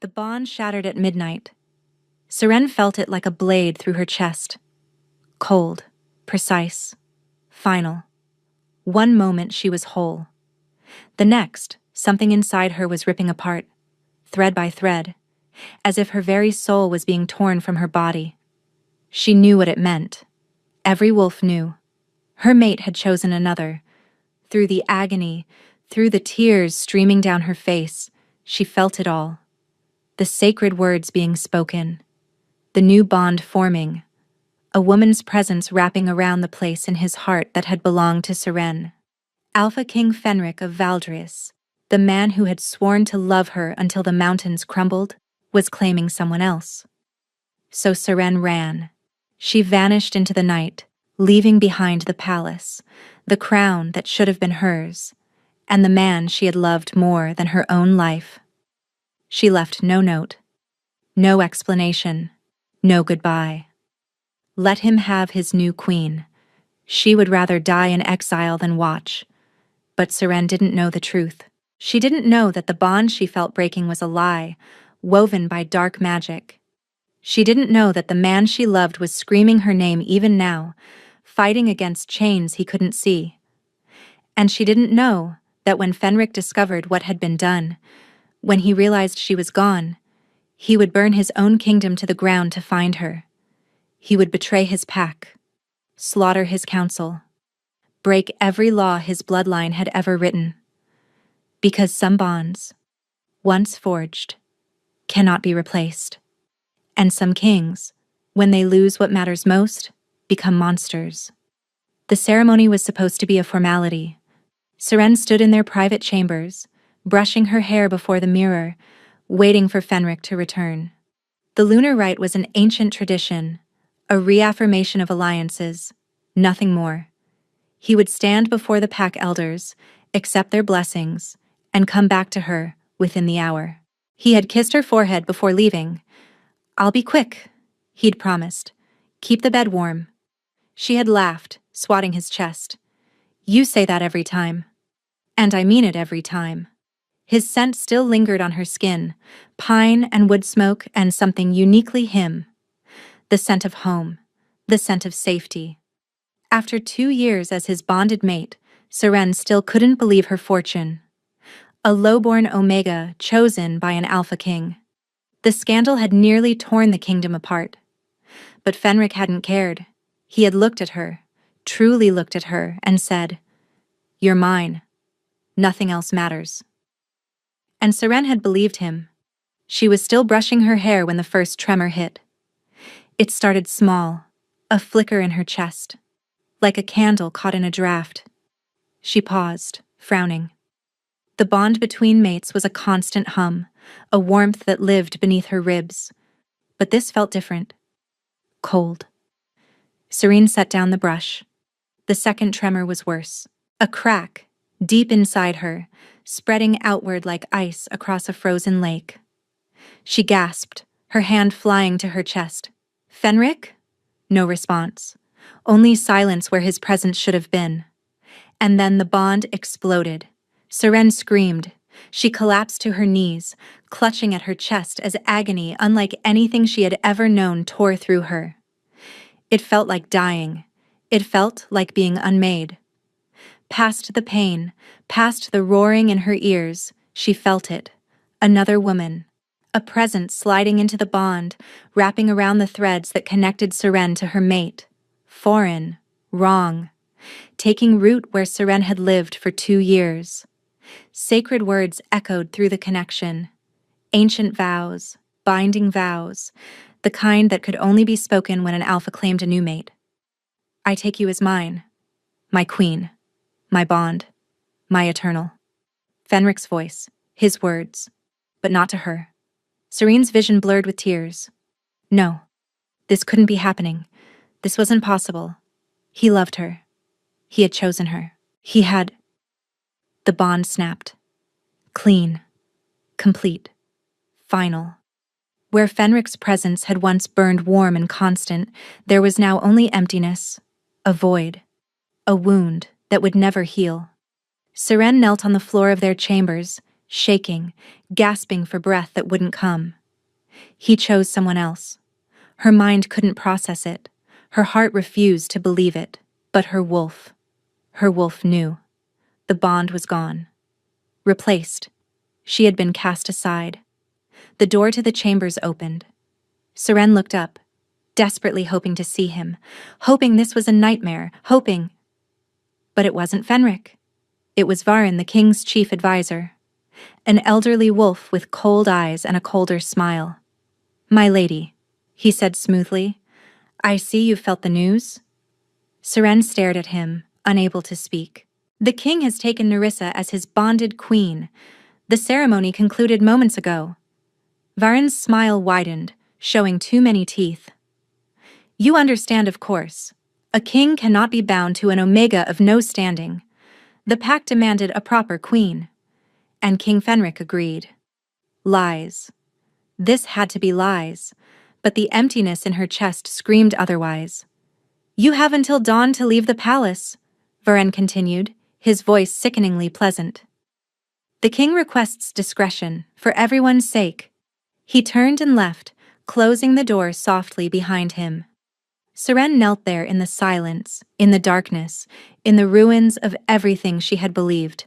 The bond shattered at midnight. Seren felt it like a blade through her chest. Cold, precise, final. One moment she was whole. The next, something inside her was ripping apart, thread by thread, as if her very soul was being torn from her body. She knew what it meant. Every wolf knew. Her mate had chosen another. Through the agony, through the tears streaming down her face, she felt it all. The sacred words being spoken. The new bond forming. A woman's presence wrapping around the place in his heart that had belonged to Seren. Alpha King Fenric of Valdris, the man who had sworn to love her until the mountains crumbled, was claiming someone else. So Seren ran. She vanished into the night, leaving behind the palace, the crown that should have been hers, and the man she had loved more than her own life. She left no note, no explanation, no goodbye. Let him have his new queen. She would rather die in exile than watch. But Seren didn't know the truth. She didn't know that the bond she felt breaking was a lie, woven by dark magic. She didn't know that the man she loved was screaming her name even now, fighting against chains he couldn't see. And she didn't know that when Fenric discovered what had been done, when he realized she was gone, he would burn his own kingdom to the ground to find her. He would betray his pack, slaughter his council, break every law his bloodline had ever written. Because some bonds, once forged, cannot be replaced. And some kings, when they lose what matters most, become monsters. The ceremony was supposed to be a formality. Seren stood in their private chambers, brushing her hair before the mirror, waiting for Fenric to return. The lunar rite was an ancient tradition, a reaffirmation of alliances, nothing more. He would stand before the pack elders, accept their blessings, and come back to her within the hour. He had kissed her forehead before leaving. "I'll be quick," he'd promised. "Keep the bed warm." She had laughed, swatting his chest. "You say that every time." "And I mean it every time." His scent still lingered on her skin, pine and wood smoke and something uniquely him. The scent of home, the scent of safety. After 2 years as his bonded mate, Seren still couldn't believe her fortune. A lowborn Omega chosen by an Alpha King. The scandal had nearly torn the kingdom apart. But Fenric hadn't cared. He had looked at her, truly looked at her, and said, "You're mine. Nothing else matters." And Seren had believed him. She was still brushing her hair when the first tremor hit. It started small, a flicker in her chest, like a candle caught in a draft. She paused, frowning. The bond between mates was a constant hum, a warmth that lived beneath her ribs. But this felt different. Cold. Serene set down the brush. The second tremor was worse. A crack, deep inside her, spreading outward like ice across a frozen lake. She gasped, her hand flying to her chest. "Fenric?" No response. Only silence where his presence should have been. And then the bond exploded. Seren screamed. She collapsed to her knees, clutching at her chest as agony unlike anything she had ever known tore through her. It felt like dying. It felt like being unmade. Past the pain, past the roaring in her ears, she felt it. Another woman. A presence sliding into the bond, wrapping around the threads that connected Seren to her mate. Foreign. Wrong. Taking root where Seren had lived for 2 years. Sacred words echoed through the connection. Ancient vows, binding vows, the kind that could only be spoken when an alpha claimed a new mate. "I take you as mine, my queen, my bond, my eternal." Fenric's voice, his words, but not to her. Serene's vision blurred with tears. No, this couldn't be happening. This wasn't possible. He loved her. He had chosen her. He had... The bond snapped. Clean. Complete. Final. Where Fenric's presence had once burned warm and constant, there was now only emptiness, a void, a wound that would never heal. Seren knelt on the floor of their chambers, shaking, gasping for breath that wouldn't come. He chose someone else. Her mind couldn't process it. Her heart refused to believe it. But her wolf knew. The bond was gone. Replaced. She had been cast aside. The door to the chambers opened. Seren looked up, desperately hoping to see him, hoping this was a nightmare, hoping. But it wasn't Fenric. It was Varin, the king's chief advisor. An elderly wolf with cold eyes and a colder smile. "My lady," he said smoothly, "I see you've felt the news." Seren stared at him, unable to speak. "The king has taken Nerissa as his bonded queen. The ceremony concluded moments ago." Varin's smile widened, showing too many teeth. "You understand, of course. A king cannot be bound to an omega of no standing. The pact demanded a proper queen." And King Fenric agreed. Lies. This had to be lies, but the emptiness in her chest screamed otherwise. "You have until dawn to leave the palace," Varin continued, his voice sickeningly pleasant. "The king requests discretion, for everyone's sake." He turned and left, closing the door softly behind him. Seren knelt there in the silence, in the darkness, in the ruins of everything she had believed.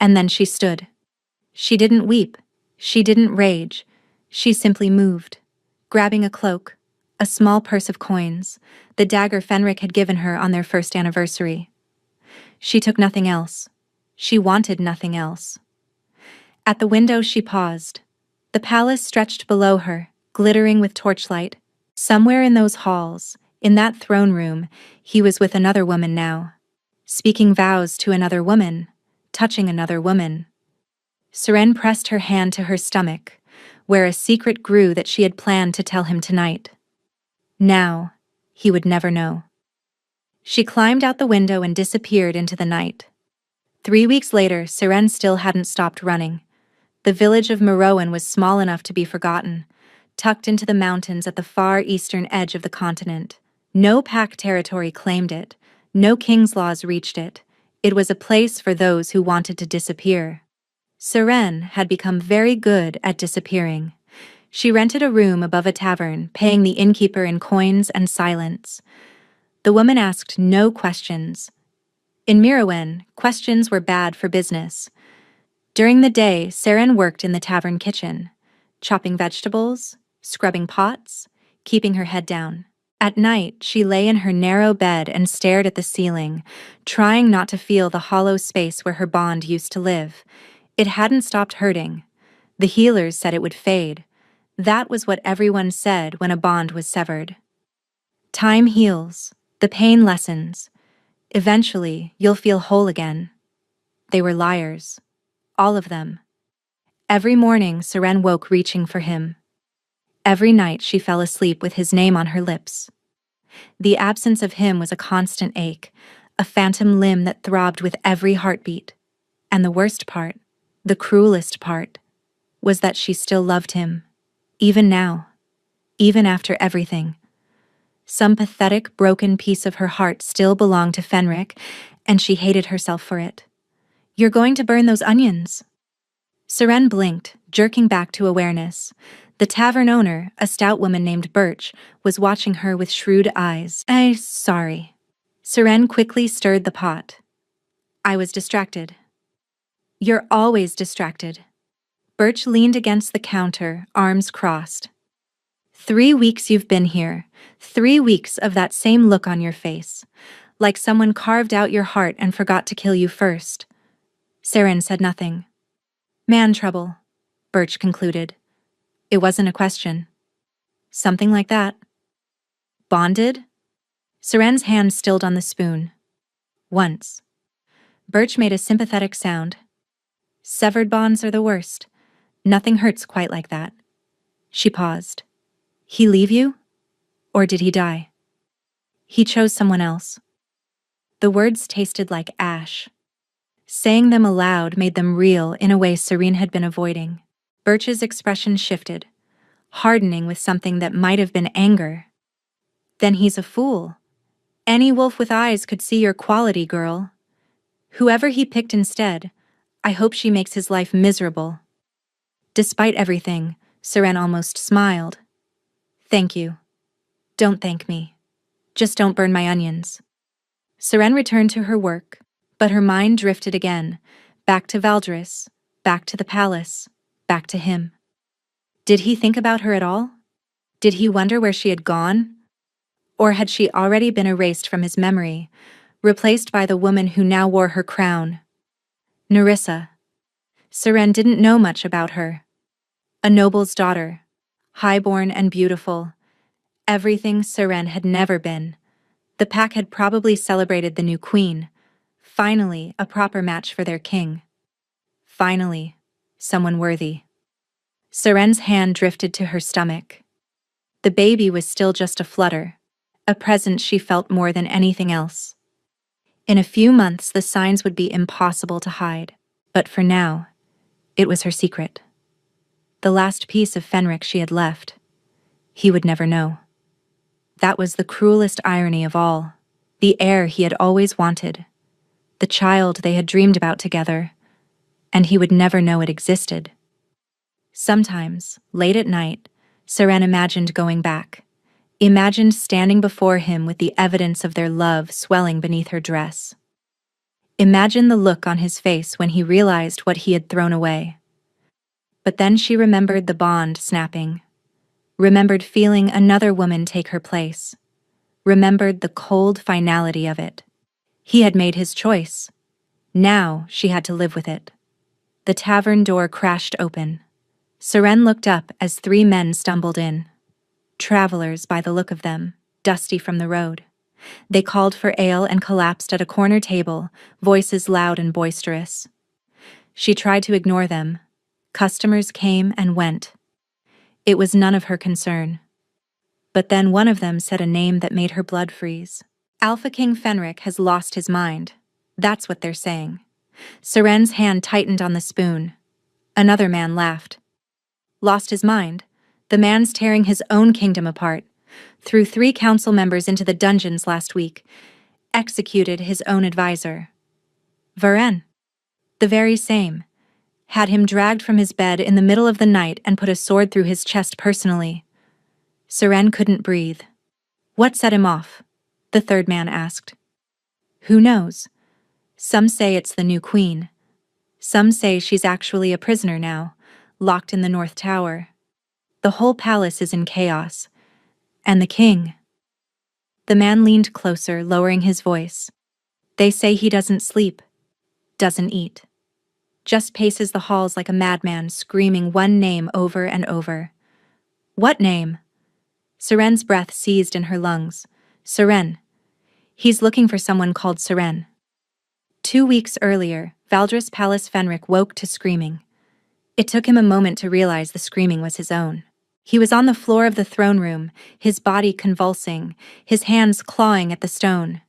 And then she stood. She didn't weep. She didn't rage. She simply moved, grabbing a cloak, a small purse of coins, the dagger Fenric had given her on their first anniversary. She took nothing else. She wanted nothing else. At the window she paused. The palace stretched below her, glittering with torchlight. Somewhere in those halls, in that throne room, he was with another woman now, speaking vows to another woman, touching another woman. Seren pressed her hand to her stomach, where a secret grew that she had planned to tell him tonight. Now, he would never know. She climbed out the window and disappeared into the night. 3 weeks later, Seren still hadn't stopped running. The village of Merowan was small enough to be forgotten, tucked into the mountains at the far eastern edge of the continent. No pack territory claimed it. No king's laws reached it. It was a place for those who wanted to disappear. Seren had become very good at disappearing. She rented a room above a tavern, paying the innkeeper in coins and silence. The woman asked no questions. In Merowan, questions were bad for business. During the day, Seren worked in the tavern kitchen, chopping vegetables, scrubbing pots, keeping her head down. At night, she lay in her narrow bed and stared at the ceiling, trying not to feel the hollow space where her bond used to live. It hadn't stopped hurting. The healers said it would fade. That was what everyone said when a bond was severed. Time heals. The pain lessens. Eventually, you'll feel whole again. They were liars. All of them. Every morning, Seren woke reaching for him. Every night, she fell asleep with his name on her lips. The absence of him was a constant ache, a phantom limb that throbbed with every heartbeat. And the worst part, the cruelest part, was that she still loved him. Even now. Even after everything. Some pathetic, broken piece of her heart still belonged to Fenric, and she hated herself for it. "You're going to burn those onions." Seren blinked, jerking back to awareness. The tavern owner, a stout woman named Birch, was watching her with shrewd eyes. Sorry." Seren quickly stirred the pot. "I was distracted." "You're always distracted." Birch leaned against the counter, arms crossed. 3 weeks you've been here. 3 weeks of that same look on your face. Like someone carved out your heart and forgot to kill you first." Seren said nothing. "Man trouble," Birch concluded. It wasn't a question. "Something like that." "Bonded?" Seren's hand stilled on the spoon. "Once." Birch made a sympathetic sound. "Severed bonds are the worst. Nothing hurts quite like that." She paused. "He leave you? Or did he die?" "He chose someone else." The words tasted like ash. Saying them aloud made them real in a way Serene had been avoiding. Birch's expression shifted, hardening with something that might have been anger. "Then he's a fool. Any wolf with eyes could see your quality, girl. Whoever he picked instead, I hope she makes his life miserable. Despite everything, Seren almost smiled. Thank you. Don't thank me. Just don't burn my onions. Seren returned to her work, but her mind drifted again, back to Valdris, back to the palace, back to him. Did he think about her at all? Did he wonder where she had gone? Or had she already been erased from his memory, replaced by the woman who now wore her crown? Nerissa. Seren didn't know much about her. A noble's daughter, highborn and beautiful, everything Seren had never been. The pack had probably celebrated the new queen. Finally, a proper match for their king. Finally, someone worthy. Seren's hand drifted to her stomach. The baby was still just a flutter, a presence she felt more than anything else. In a few months, the signs would be impossible to hide, but for now, it was her secret. The last piece of Fenric she had left. He would never know. That was the cruelest irony of all. The heir he had always wanted. The child they had dreamed about together. And he would never know it existed. Sometimes, late at night, Seren imagined going back. Imagined standing before him with the evidence of their love swelling beneath her dress. Imagine the look on his face when he realized what he had thrown away. But then she remembered the bond snapping. Remembered feeling another woman take her place. Remembered the cold finality of it. He had made his choice. Now she had to live with it. The tavern door crashed open. Seren looked up as 3 men stumbled in. Travelers by the look of them, dusty from the road. They called for ale and collapsed at a corner table, voices loud and boisterous. She tried to ignore them. Customers came and went. It was none of her concern. But then one of them said a name that made her blood freeze. Alpha King Fenric has lost his mind. That's what they're saying. Seren's hand tightened on the spoon. Another man laughed. Lost his mind? The man's tearing his own kingdom apart. Threw 3 council members into the dungeons last week. Executed his own advisor. Varen. The very same. Had him dragged from his bed in the middle of the night and put a sword through his chest personally. Seren couldn't breathe. What set him off? The third man asked. Who knows? Some say it's the new queen. Some say she's actually a prisoner now, locked in the North Tower. The whole palace is in chaos. And the king. The man leaned closer, lowering his voice. They say he doesn't sleep, doesn't eat. Just paces the halls like a madman, screaming one name over and over. What name? Seren's breath seized in her lungs. Seren. He's looking for someone called Seren. 2 weeks earlier, Valdris Palace Fenric woke to screaming. It took him a moment to realize the screaming was his own. He was on the floor of the throne room, his body convulsing, his hands clawing at the stone.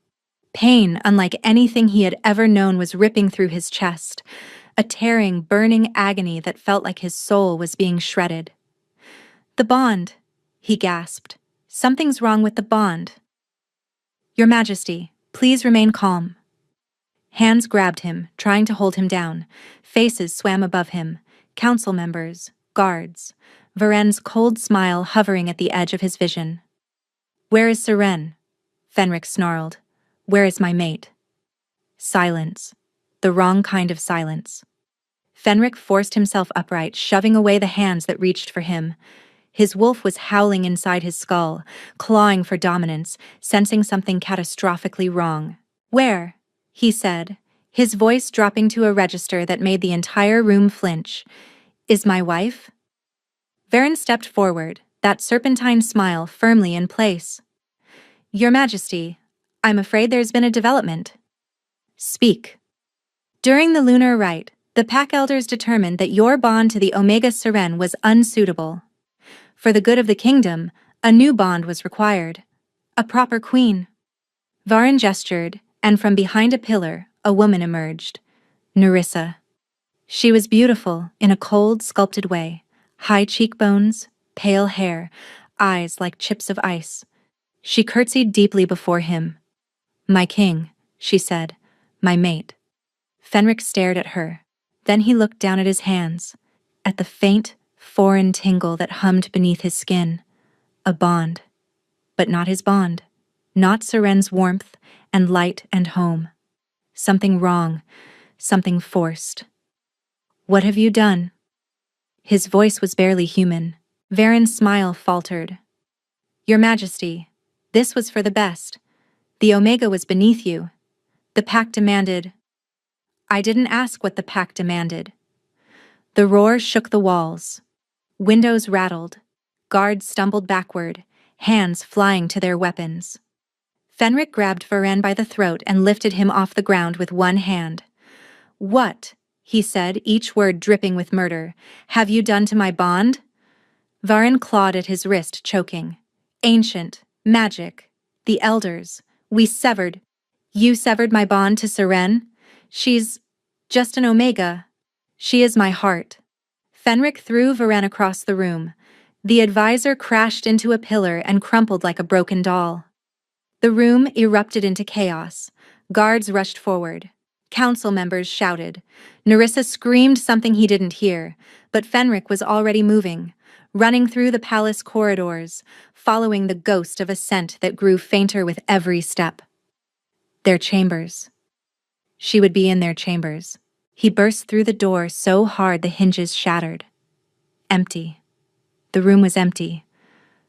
Pain, unlike anything he had ever known, was ripping through his chest, a tearing, burning agony that felt like his soul was being shredded. The bond, he gasped. Something's wrong with the bond. Your Majesty, please remain calm. Hands grabbed him, trying to hold him down. Faces swam above him. Council members, guards. Varen's cold smile hovering at the edge of his vision. Where is Seren? Fenric snarled. Where is my mate? Silence. The wrong kind of silence. Fenric forced himself upright, shoving away the hands that reached for him. His wolf was howling inside his skull, clawing for dominance, sensing something catastrophically wrong. Where? He said, his voice dropping to a register that made the entire room flinch. Is my wife? Varen stepped forward, that serpentine smile firmly in place. Your Majesty, I'm afraid there's been a development. Speak. During the lunar rite, the Pack Elders determined that your bond to the Omega Seren was unsuitable. For the good of the kingdom, a new bond was required. A proper queen. Varen gestured, and from behind a pillar, a woman emerged. Nerissa. She was beautiful in a cold, sculpted way. High cheekbones, pale hair, eyes like chips of ice. She curtsied deeply before him. My king, she said, my mate. Fenric stared at her. Then he looked down at his hands, at the faint, foreign tingle that hummed beneath his skin. A bond. But not his bond. Not Seren's warmth and light and home. Something wrong, something forced. What have you done? His voice was barely human. Varen's smile faltered. Your Majesty, this was for the best. The Omega was beneath you. The pact demanded. I didn't ask what the pact demanded. The roar shook the walls. Windows rattled. Guards stumbled backward, hands flying to their weapons. Fenric grabbed Varen by the throat and lifted him off the ground with one hand. What, he said, each word dripping with murder, have you done to my bond? Varen clawed at his wrist, choking. Ancient, magic, the elders, we severed. You severed my bond to Seren? She's just an Omega. She is my heart. Fenric threw Varen across the room. The advisor crashed into a pillar and crumpled like a broken doll. The room erupted into chaos. Guards rushed forward. Council members shouted. Nerissa screamed something he didn't hear, but Fenric was already moving, running through the palace corridors, following the ghost of a scent that grew fainter with every step. Their chambers. She would be in their chambers. He burst through the door so hard the hinges shattered. Empty. The room was empty.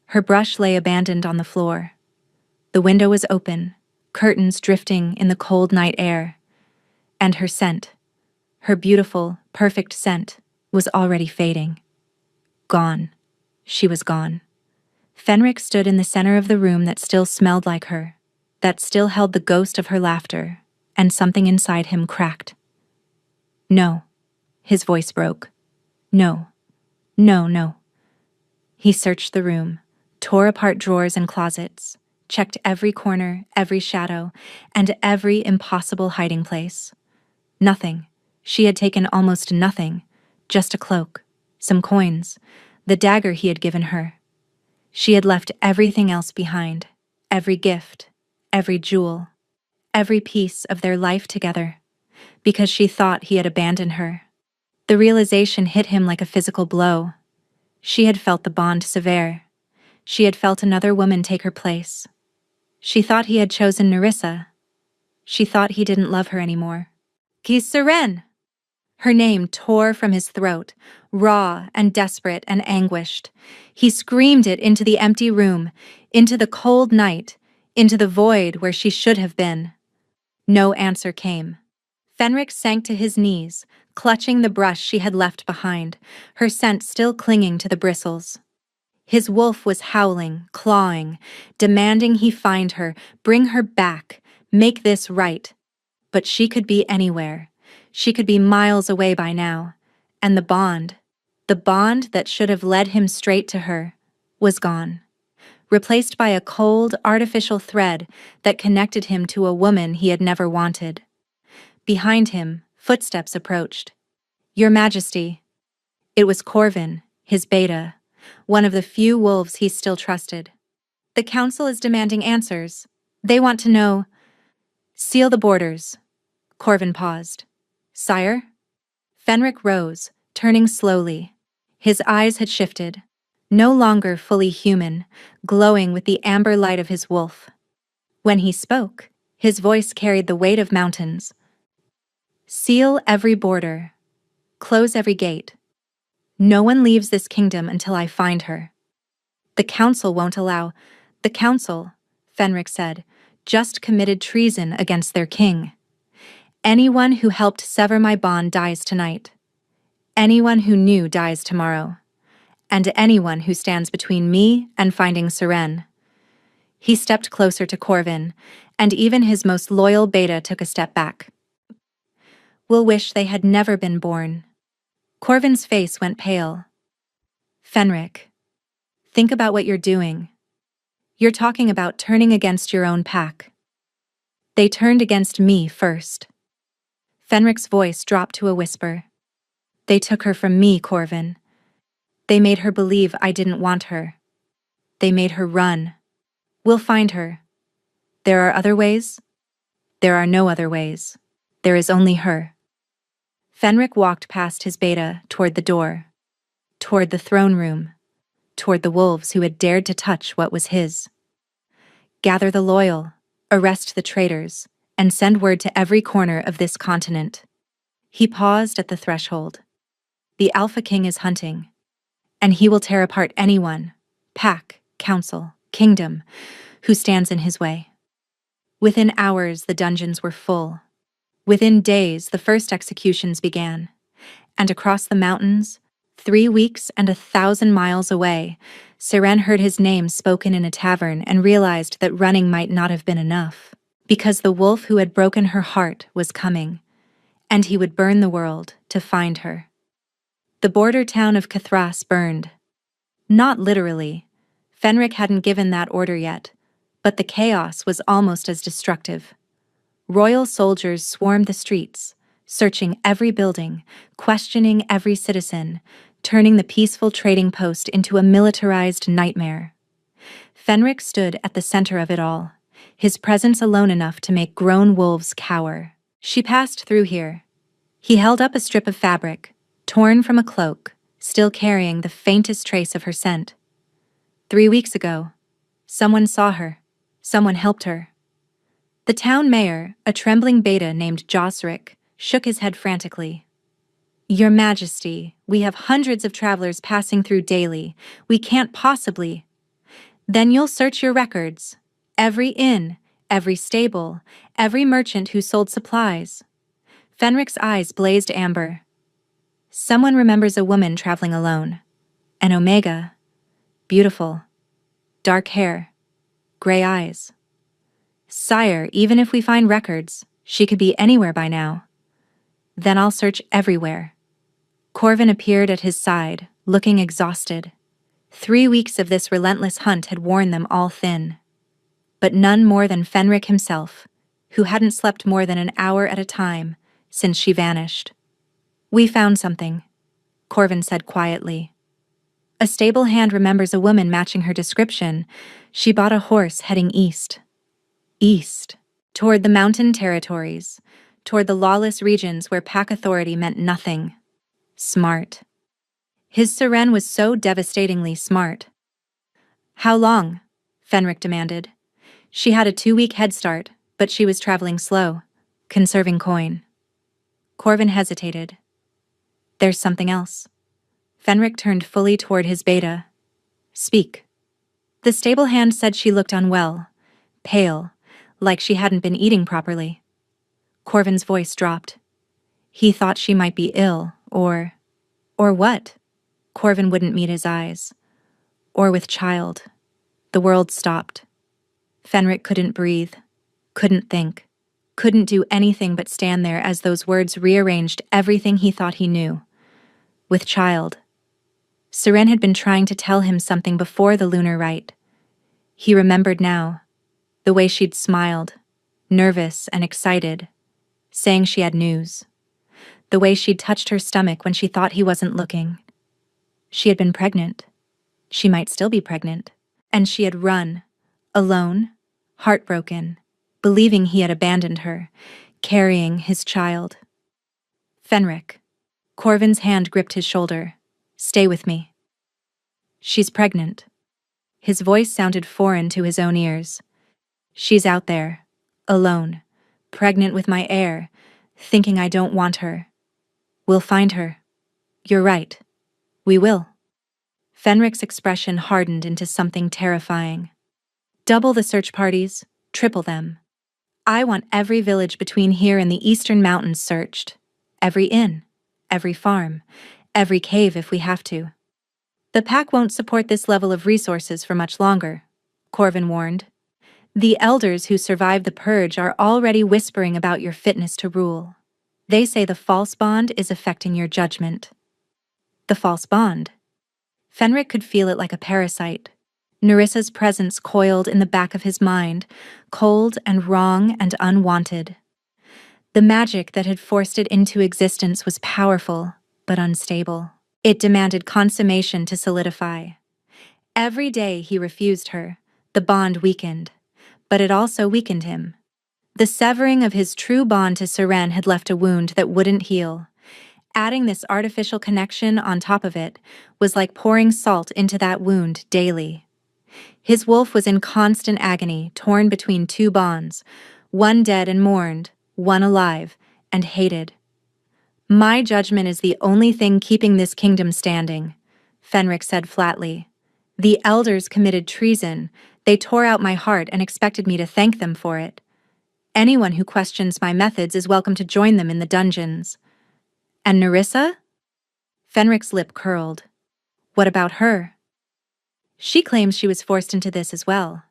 Her brush lay abandoned on the floor. The window was open, curtains drifting in the cold night air. And her scent, her beautiful, perfect scent, was already fading. Gone. She was gone. Fenric stood in the center of the room that still smelled like her, that still held the ghost of her laughter, and something inside him cracked. No. His voice broke. No. No, no. He searched the room, tore apart drawers and closets, checked every corner, every shadow, and every impossible hiding place. Nothing. She had taken almost nothing. Just a cloak, some coins, the dagger he had given her. She had left everything else behind, every gift, every jewel, every piece of their life together, because she thought he had abandoned her. The realization hit him like a physical blow. She had felt the bond sever. She had felt another woman take her place. She thought he had chosen Nerissa. She thought he didn't love her anymore. He's Seren! Her name tore from his throat, raw and desperate and anguished. He screamed it into the empty room, into the cold night, into the void where she should have been. No answer came. Fenric sank to his knees, clutching the brush she had left behind, her scent still clinging to the bristles. His wolf was howling, clawing, demanding he find her, bring her back, make this right. But she could be anywhere. She could be miles away by now. And the bond that should have led him straight to her, was gone. Replaced by a cold, artificial thread that connected him to a woman he had never wanted. Behind him, footsteps approached. Your Majesty. It was Corvin, his beta, one of the few wolves he still trusted. The council is demanding answers. They want to know. Seal the borders. Corvin paused. Sire? Fenric rose, turning slowly. His eyes had shifted, no longer fully human, glowing with the amber light of his wolf. When he spoke, his voice carried the weight of mountains. Seal every border. Close every gate. No one leaves this kingdom until I find her. The council won't allow. The council, Fenric said, just committed treason against their king. Anyone who helped sever my bond dies tonight. Anyone who knew dies tomorrow. And anyone who stands between me and finding Seren. He stepped closer to Corvin, and even his most loyal beta took a step back. Will wish they had never been born. Corvin's face went pale. Fenric, think about what you're doing. You're talking about turning against your own pack. They turned against me first. Fenric's voice dropped to a whisper. They took her from me, Corvin. They made her believe I didn't want her. They made her run. We'll find her. There are other ways? There are no other ways. There is only her. Fenric walked past his beta toward the door, toward the throne room, toward the wolves who had dared to touch what was his. Gather the loyal, arrest the traitors, and send word to every corner of this continent. He paused at the threshold. The Alpha King is hunting, and he will tear apart anyone, pack, council, kingdom, who stands in his way. Within hours, the dungeons were full. Within days, the first executions began. And across the mountains, 3 weeks and 1,000 miles away, Seren heard his name spoken in a tavern and realized that running might not have been enough, because the wolf who had broken her heart was coming, and he would burn the world to find her. The border town of Cathras burned. Not literally. Fenric hadn't given that order yet, but the chaos was almost as destructive. Royal soldiers swarmed the streets, searching every building, questioning every citizen, turning the peaceful trading post into a militarized nightmare. Fenric stood at the center of it all, his presence alone enough to make grown wolves cower. She passed through here. He held up a strip of fabric, torn from a cloak, still carrying the faintest trace of her scent. 3 weeks ago, someone saw her. Someone helped her. The town mayor, a trembling beta named Josric, shook his head frantically. Your Majesty, we have hundreds of travelers passing through daily. We can't possibly. Then you'll search your records. Every inn, every stable, every merchant who sold supplies. Fenric's eyes blazed amber. Someone remembers a woman traveling alone. An Omega. Beautiful. Dark hair. Gray eyes. Sire, even if we find records, she could be anywhere by now. Then I'll search everywhere. Corvin appeared at his side, looking exhausted. 3 weeks of this relentless hunt had worn them all thin. But none more than Fenric himself, who hadn't slept more than an hour at a time since she vanished. We found something, Corvin said quietly. A stable hand remembers a woman matching her description. She bought a horse heading east. East, toward the mountain territories, toward the lawless regions where pack authority meant nothing. Smart. His Seren was so devastatingly smart. How long? Fenric demanded. She had a 2-week head start, but she was traveling slow, conserving coin. Corvin hesitated. There's something else. Fenric turned fully toward his beta. Speak. The stable hand said she looked unwell, pale, like she hadn't been eating properly. Corvin's voice dropped. He thought she might be ill, or what? Corvin wouldn't meet his eyes. Or with child. The world stopped. Fenric couldn't breathe, couldn't think, couldn't do anything but stand there as those words rearranged everything he thought he knew. With child. Seren had been trying to tell him something before the lunar rite. He remembered now, the way she'd smiled, nervous and excited, saying she had news. The way she'd touched her stomach when she thought he wasn't looking. She had been pregnant. She might still be pregnant. And she had run, alone, heartbroken, believing he had abandoned her, carrying his child. Fenric. Corvin's hand gripped his shoulder. Stay with me. She's pregnant. His voice sounded foreign to his own ears. She's out there, alone, pregnant with my heir, thinking I don't want her. We'll find her. You're right. We will. Fenric's expression hardened into something terrifying. Double the search parties, triple them. I want every village between here and the eastern mountains searched. Every inn, every farm, every cave if we have to. The pack won't support this level of resources for much longer, Corvin warned. The elders who survived the purge are already whispering about your fitness to rule. They say the false bond is affecting your judgment. The false bond? Fenric could feel it like a parasite. Nerissa's presence coiled in the back of his mind, cold and wrong and unwanted. The magic that had forced it into existence was powerful, but unstable. It demanded consummation to solidify. Every day he refused her, the bond weakened, but it also weakened him. The severing of his true bond to Seren had left a wound that wouldn't heal, Adding this artificial connection on top of it was like pouring salt into that wound daily. His wolf was in constant agony, torn between two bonds, one dead and mourned, one alive and hated. My judgment is the only thing keeping this kingdom standing, Fenric said flatly. The elders committed treason. They tore out my heart and expected me to thank them for it. Anyone who questions my methods is welcome to join them in the dungeons. And Nerissa? Fenric's lip curled. What about her? She claims she was forced into this as well,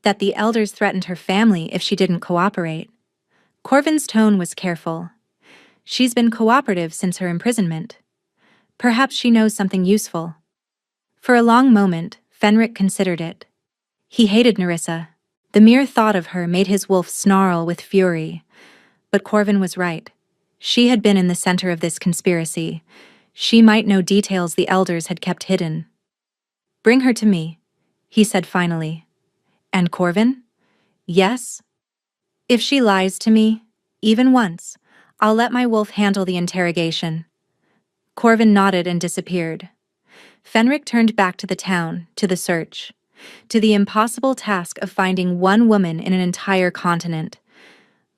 that the elders threatened her family if she didn't cooperate. Corvin's tone was careful. She's been cooperative since her imprisonment. Perhaps she knows something useful. For a long moment, Fenric considered it. He hated Nerissa. The mere thought of her made his wolf snarl with fury. But Corvin was right. She had been in the center of this conspiracy. She might know details the elders had kept hidden. Bring her to me, he said finally. And Corvin? Yes? If she lies to me, even once, I'll let my wolf handle the interrogation. Corvin nodded and disappeared. Fenric turned back to the town, to the search, to the impossible task of finding one woman in an entire continent.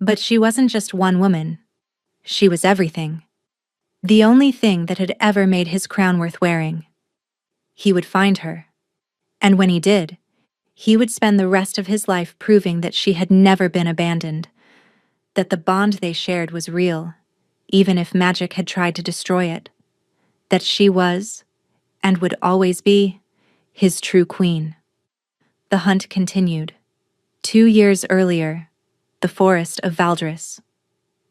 But she wasn't just one woman. She was everything. The only thing that had ever made his crown worth wearing. He would find her. And when he did, he would spend the rest of his life proving that she had never been abandoned, that the bond they shared was real, even if magic had tried to destroy it, that she was, and would always be, his true queen. The hunt continued. 2 years earlier, the forest of Valdris.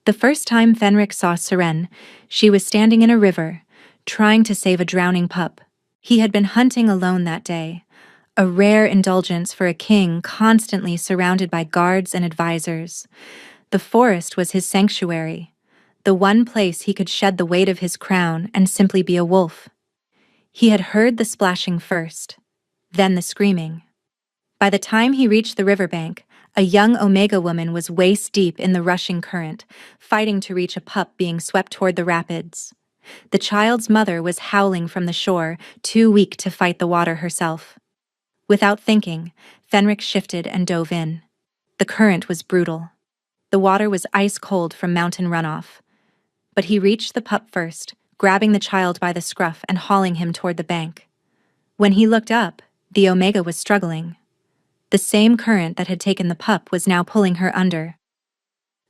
The first time Fenric saw Seren, she was standing in a river, trying to save a drowning pup. He had been hunting alone that day, a rare indulgence for a king constantly surrounded by guards and advisors. The forest was his sanctuary, the one place he could shed the weight of his crown and simply be a wolf. He had heard the splashing first, then the screaming. By the time he reached the riverbank, a young Omega woman was waist-deep in the rushing current, fighting to reach a pup being swept toward the rapids. The child's mother was howling from the shore, too weak to fight the water herself. Without thinking, Fenric shifted and dove in. The current was brutal. The water was ice-cold from mountain runoff. But he reached the pup first, grabbing the child by the scruff and hauling him toward the bank. When he looked up, the Omega was struggling. The same current that had taken the pup was now pulling her under.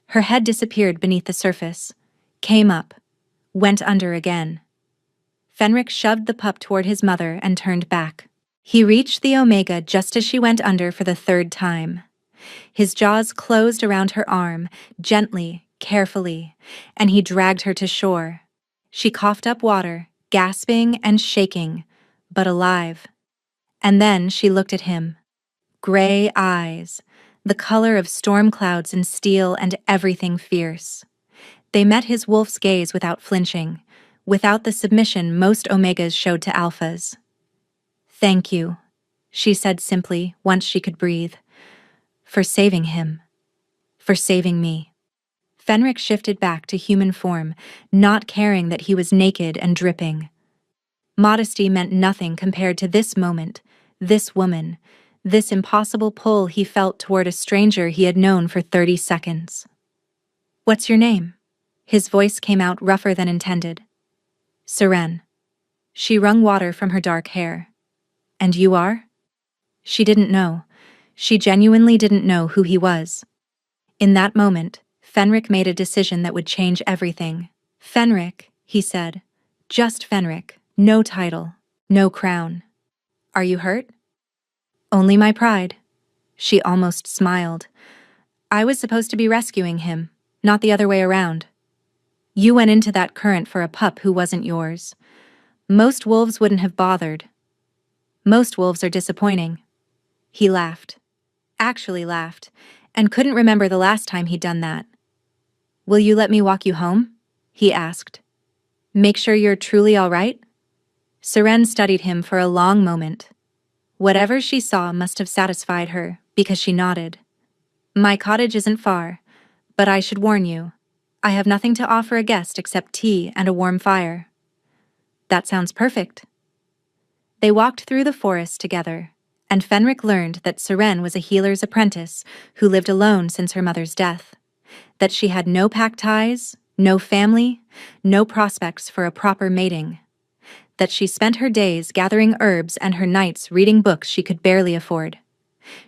Her head disappeared beneath the surface, came up, went under again. Fenric shoved the pup toward his mother and turned back. He reached the Omega just as she went under for the third time. His jaws closed around her arm, gently, carefully, and he dragged her to shore. She coughed up water, gasping and shaking, but alive. And then she looked at him. Gray eyes, the color of storm clouds and steel and everything fierce. They met his wolf's gaze without flinching, without the submission most Omegas showed to alphas. Thank you, she said simply once she could breathe. For saving him. For saving me. Fenric shifted back to human form, not caring that he was naked and dripping. Modesty meant nothing compared to this moment, this woman, this impossible pull he felt toward a stranger he had known for 30 seconds. What's your name? His voice came out rougher than intended. Seren. She wrung water from her dark hair. And you are? She didn't know. She genuinely didn't know who he was. In that moment, Fenric made a decision that would change everything. Fenric, he said. Just Fenric. No title. No crown. Are you hurt? Only my pride. She almost smiled. I was supposed to be rescuing him, not the other way around. You went into that current for a pup who wasn't yours. Most wolves wouldn't have bothered. Most wolves are disappointing. He laughed. Actually laughed, and couldn't remember the last time he'd done that. Will you let me walk you home? He asked. Make sure you're truly all right? Seren studied him for a long moment. Whatever she saw must have satisfied her, because she nodded. My cottage isn't far, but I should warn you, I have nothing to offer a guest except tea and a warm fire. That sounds perfect. They walked through the forest together, and Fenric learned that Seren was a healer's apprentice who lived alone since her mother's death, that she had no pack ties, no family, no prospects for a proper mating, that she spent her days gathering herbs and her nights reading books she could barely afford.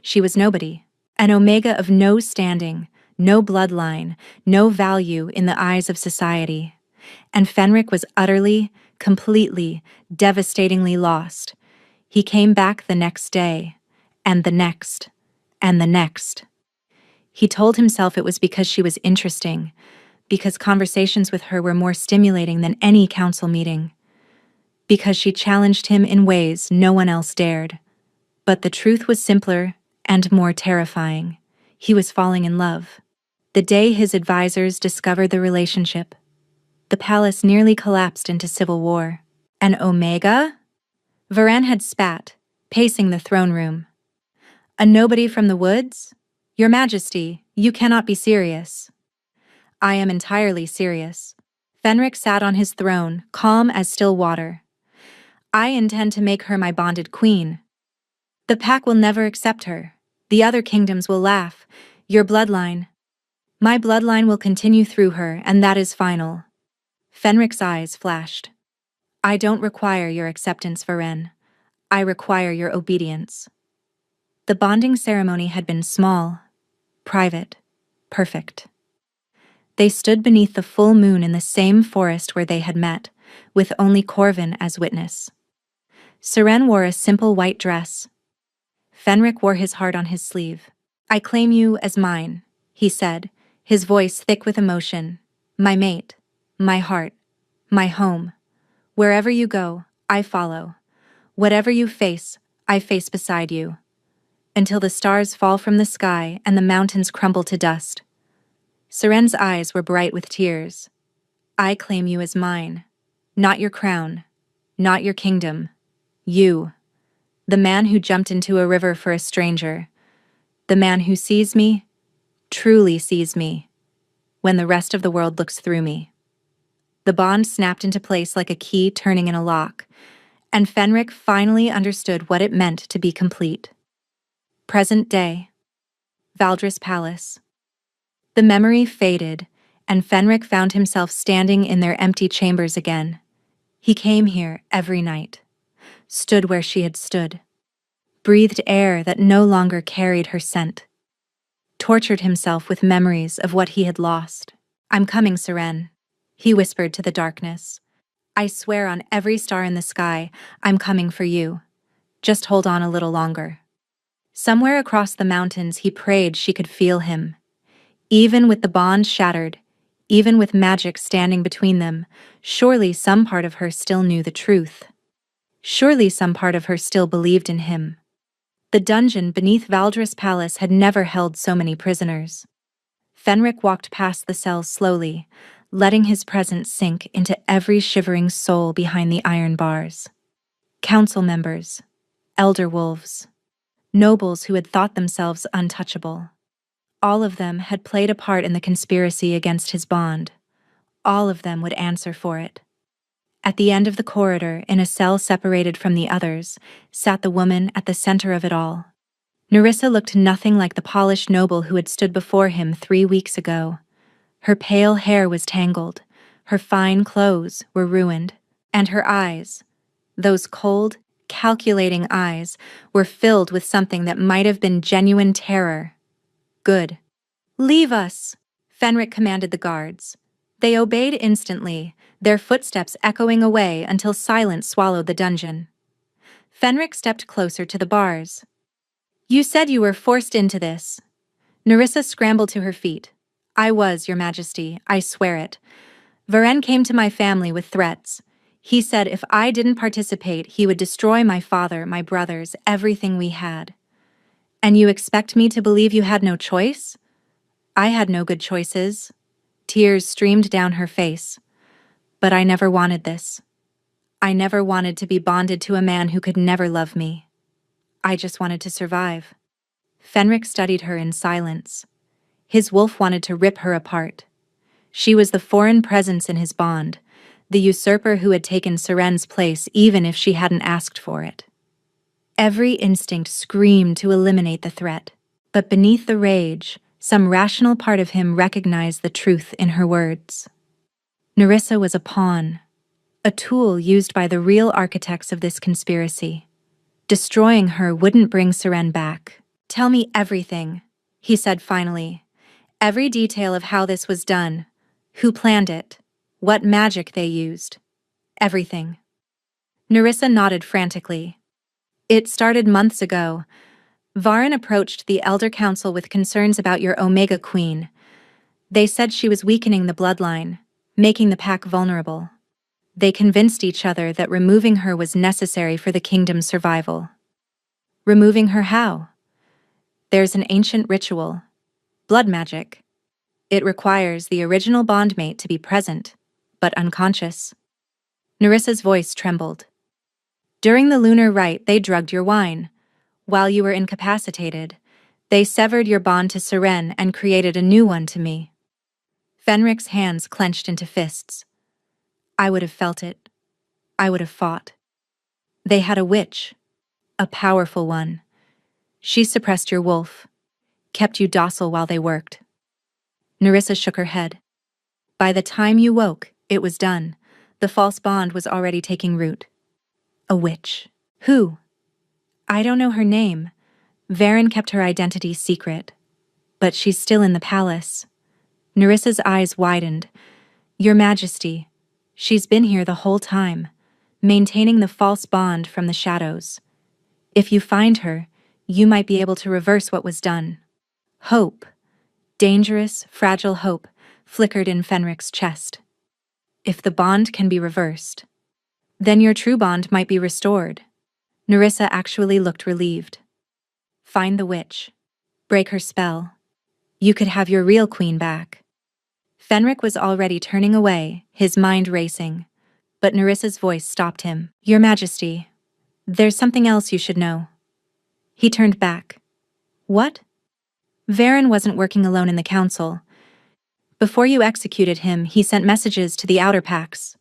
She was nobody, an omega of no standing, no bloodline, no value in the eyes of society. And Fenric was utterly, completely, devastatingly lost. He came back the next day, and the next, and the next. He told himself it was because she was interesting, because conversations with her were more stimulating than any council meeting, because she challenged him in ways no one else dared. But the truth was simpler and more terrifying. He was falling in love. The day his advisors discovered the relationship, the palace nearly collapsed into civil war. An Omega? Varan had spat, pacing the throne room. A nobody from the woods? Your Majesty, you cannot be serious. I am entirely serious. Fenric sat on his throne, calm as still water. I intend to make her my bonded queen. The pack will never accept her. The other kingdoms will laugh. Your bloodline. My bloodline will continue through her, and that is final. Fenric's eyes flashed. I don't require your acceptance, Varen. I require your obedience. The bonding ceremony had been small, private, perfect. They stood beneath the full moon in the same forest where they had met, with only Corvin as witness. Seren wore a simple white dress. Fenric wore his heart on his sleeve. I claim you as mine, he said, his voice thick with emotion. My mate, my heart, my home. Wherever you go, I follow. Whatever you face, I face beside you. Until the stars fall from the sky and the mountains crumble to dust. Seren's eyes were bright with tears. I claim you as mine. Not your crown. Not your kingdom. You. The man who jumped into a river for a stranger. The man who sees me, truly sees me, when the rest of the world looks through me. The bond snapped into place like a key turning in a lock, and Fenric finally understood what it meant to be complete. Present day. Valdris Palace. The memory faded, and Fenric found himself standing in their empty chambers again. He came here every night, stood where she had stood, breathed air that no longer carried her scent, tortured himself with memories of what he had lost. I'm coming, Seren, he whispered to the darkness. I swear on every star in the sky, I'm coming for you. Just hold on a little longer. Somewhere across the mountains, he prayed she could feel him. Even with the bond shattered, even with magic standing between them, surely some part of her still knew the truth. Surely some part of her still believed in him. The dungeon beneath Valdris Palace had never held so many prisoners. Fenric walked past the cells slowly, letting his presence sink into every shivering soul behind the iron bars. Council members, elder wolves, nobles who had thought themselves untouchable. All of them had played a part in the conspiracy against his bond. All of them would answer for it. At the end of the corridor, in a cell separated from the others, sat the woman at the center of it all. Nerissa looked nothing like the polished noble who had stood before him 3 weeks ago. Her pale hair was tangled, her fine clothes were ruined, and her eyes, those cold, calculating eyes, were filled with something that might have been genuine terror. Good. Leave us, Fenric commanded the guards. They obeyed instantly, their footsteps echoing away until silence swallowed the dungeon. Fenric stepped closer to the bars. You said you were forced into this. Nerissa scrambled to her feet. I was, Your Majesty, I swear it. Varen came to my family with threats. He said if I didn't participate, he would destroy my father, my brothers, everything we had. And you expect me to believe you had no choice? I had no good choices. Tears streamed down her face. But I never wanted this. I never wanted to be bonded to a man who could never love me. I just wanted to survive. Fenric studied her in silence. His wolf wanted to rip her apart. She was the foreign presence in his bond, the usurper who had taken Seren's place even if she hadn't asked for it. Every instinct screamed to eliminate the threat, but beneath the rage, some rational part of him recognized the truth in her words. Nerissa was a pawn, a tool used by the real architects of this conspiracy. Destroying her wouldn't bring Seren back. "Tell me everything," he said finally. "Every detail of how this was done, who planned it, what magic they used. Everything." Nerissa nodded frantically. "It started months ago. Varen approached the Elder Council with concerns about your Omega Queen. They said she was weakening the bloodline, making the pack vulnerable. They convinced each other that removing her was necessary for the kingdom's survival." "Removing her how?" "There's an ancient ritual. Blood magic. It requires the original bondmate to be present, but unconscious." Nerissa's voice trembled. "During the lunar rite, they drugged your wine. While you were incapacitated, they severed your bond to Seren and created a new one to me." Fenric's hands clenched into fists. "I would have felt it. I would have fought. They had a witch, a powerful one. She suppressed your wolf, kept you docile while they worked." Nerissa shook her head. "By the time you woke, it was done. The false bond was already taking root." "A witch. Who?" "I don't know her name. Varen kept her identity secret. But she's still in the palace." Nerissa's eyes widened. "Your Majesty, she's been here the whole time, maintaining the false bond from the shadows. If you find her, you might be able to reverse what was done." Hope, dangerous, fragile hope, flickered in Fenric's chest. "If the bond can be reversed, then your true bond might be restored." Nerissa actually looked relieved. "Find the witch. Break her spell. You could have your real queen back." Fenric was already turning away, his mind racing. But Nerissa's voice stopped him. "Your Majesty, there's something else you should know." He turned back. "What?" "Varen wasn't working alone in the council. Before you executed him, he sent messages to the outer packs,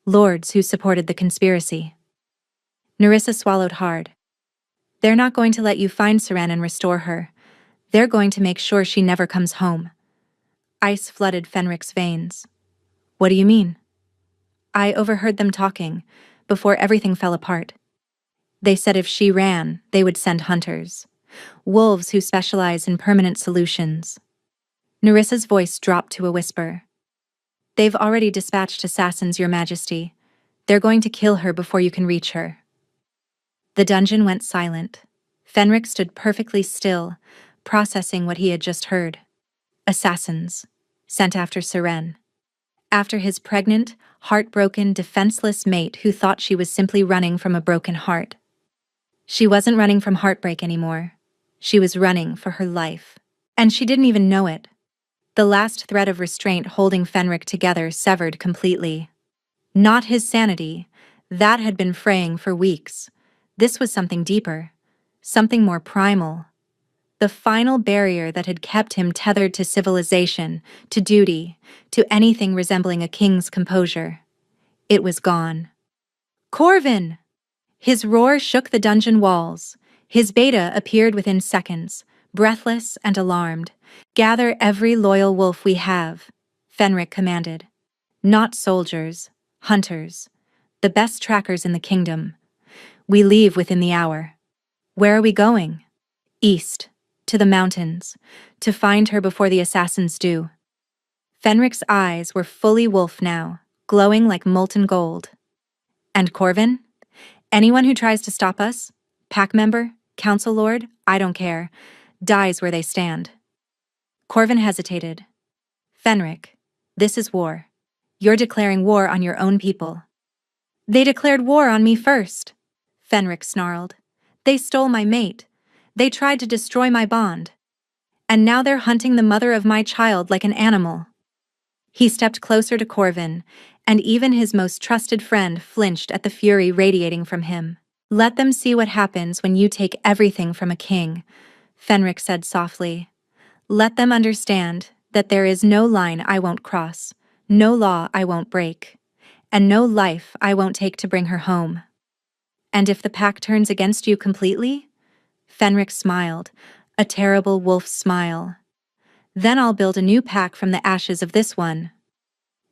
lords who supported the conspiracy." Nerissa swallowed hard. "They're not going to let you find Seren and restore her. They're going to make sure she never comes home." Ice flooded Fenric's veins. "What do you mean?" "I overheard them talking, before everything fell apart. They said if she ran, they would send hunters. Wolves who specialize in permanent solutions." Nerissa's voice dropped to a whisper. "They've already dispatched assassins, Your Majesty. They're going to kill her before you can reach her." The dungeon went silent. Fenric stood perfectly still, processing what he had just heard. Assassins, sent after Seren. After his pregnant, heartbroken, defenseless mate who thought she was simply running from a broken heart. She wasn't running from heartbreak anymore. She was running for her life. And she didn't even know it. The last thread of restraint holding Fenric together severed completely. Not his sanity. That had been fraying for weeks. This was something deeper. Something more primal. The final barrier that had kept him tethered to civilization, to duty, to anything resembling a king's composure. It was gone. "Corvin!" His roar shook the dungeon walls. His beta appeared within seconds, breathless and alarmed. "Gather every loyal wolf we have," Fenric commanded. "Not soldiers, hunters, the best trackers in the kingdom. We leave within the hour." "Where are we going?" "East, to the mountains, to find her before the assassins do." Fenric's eyes were fully wolf now, glowing like molten gold. "And Corvin? Anyone who tries to stop us, pack member, council lord, I don't care, dies where they stand." Corvin hesitated. "Fenric, this is war. You're declaring war on your own people." "They declared war on me first," Fenric snarled. "They stole my mate. They tried to destroy my bond. And now they're hunting the mother of my child like an animal." He stepped closer to Corvin, and even his most trusted friend flinched at the fury radiating from him. "Let them see what happens when you take everything from a king," Fenric said softly. "Let them understand that there is no line I won't cross, no law I won't break, and no life I won't take to bring her home. And if the pack turns against you completely? Fenric smiled, a terrible wolf's smile. Then I'll build a new pack from the ashes of this one.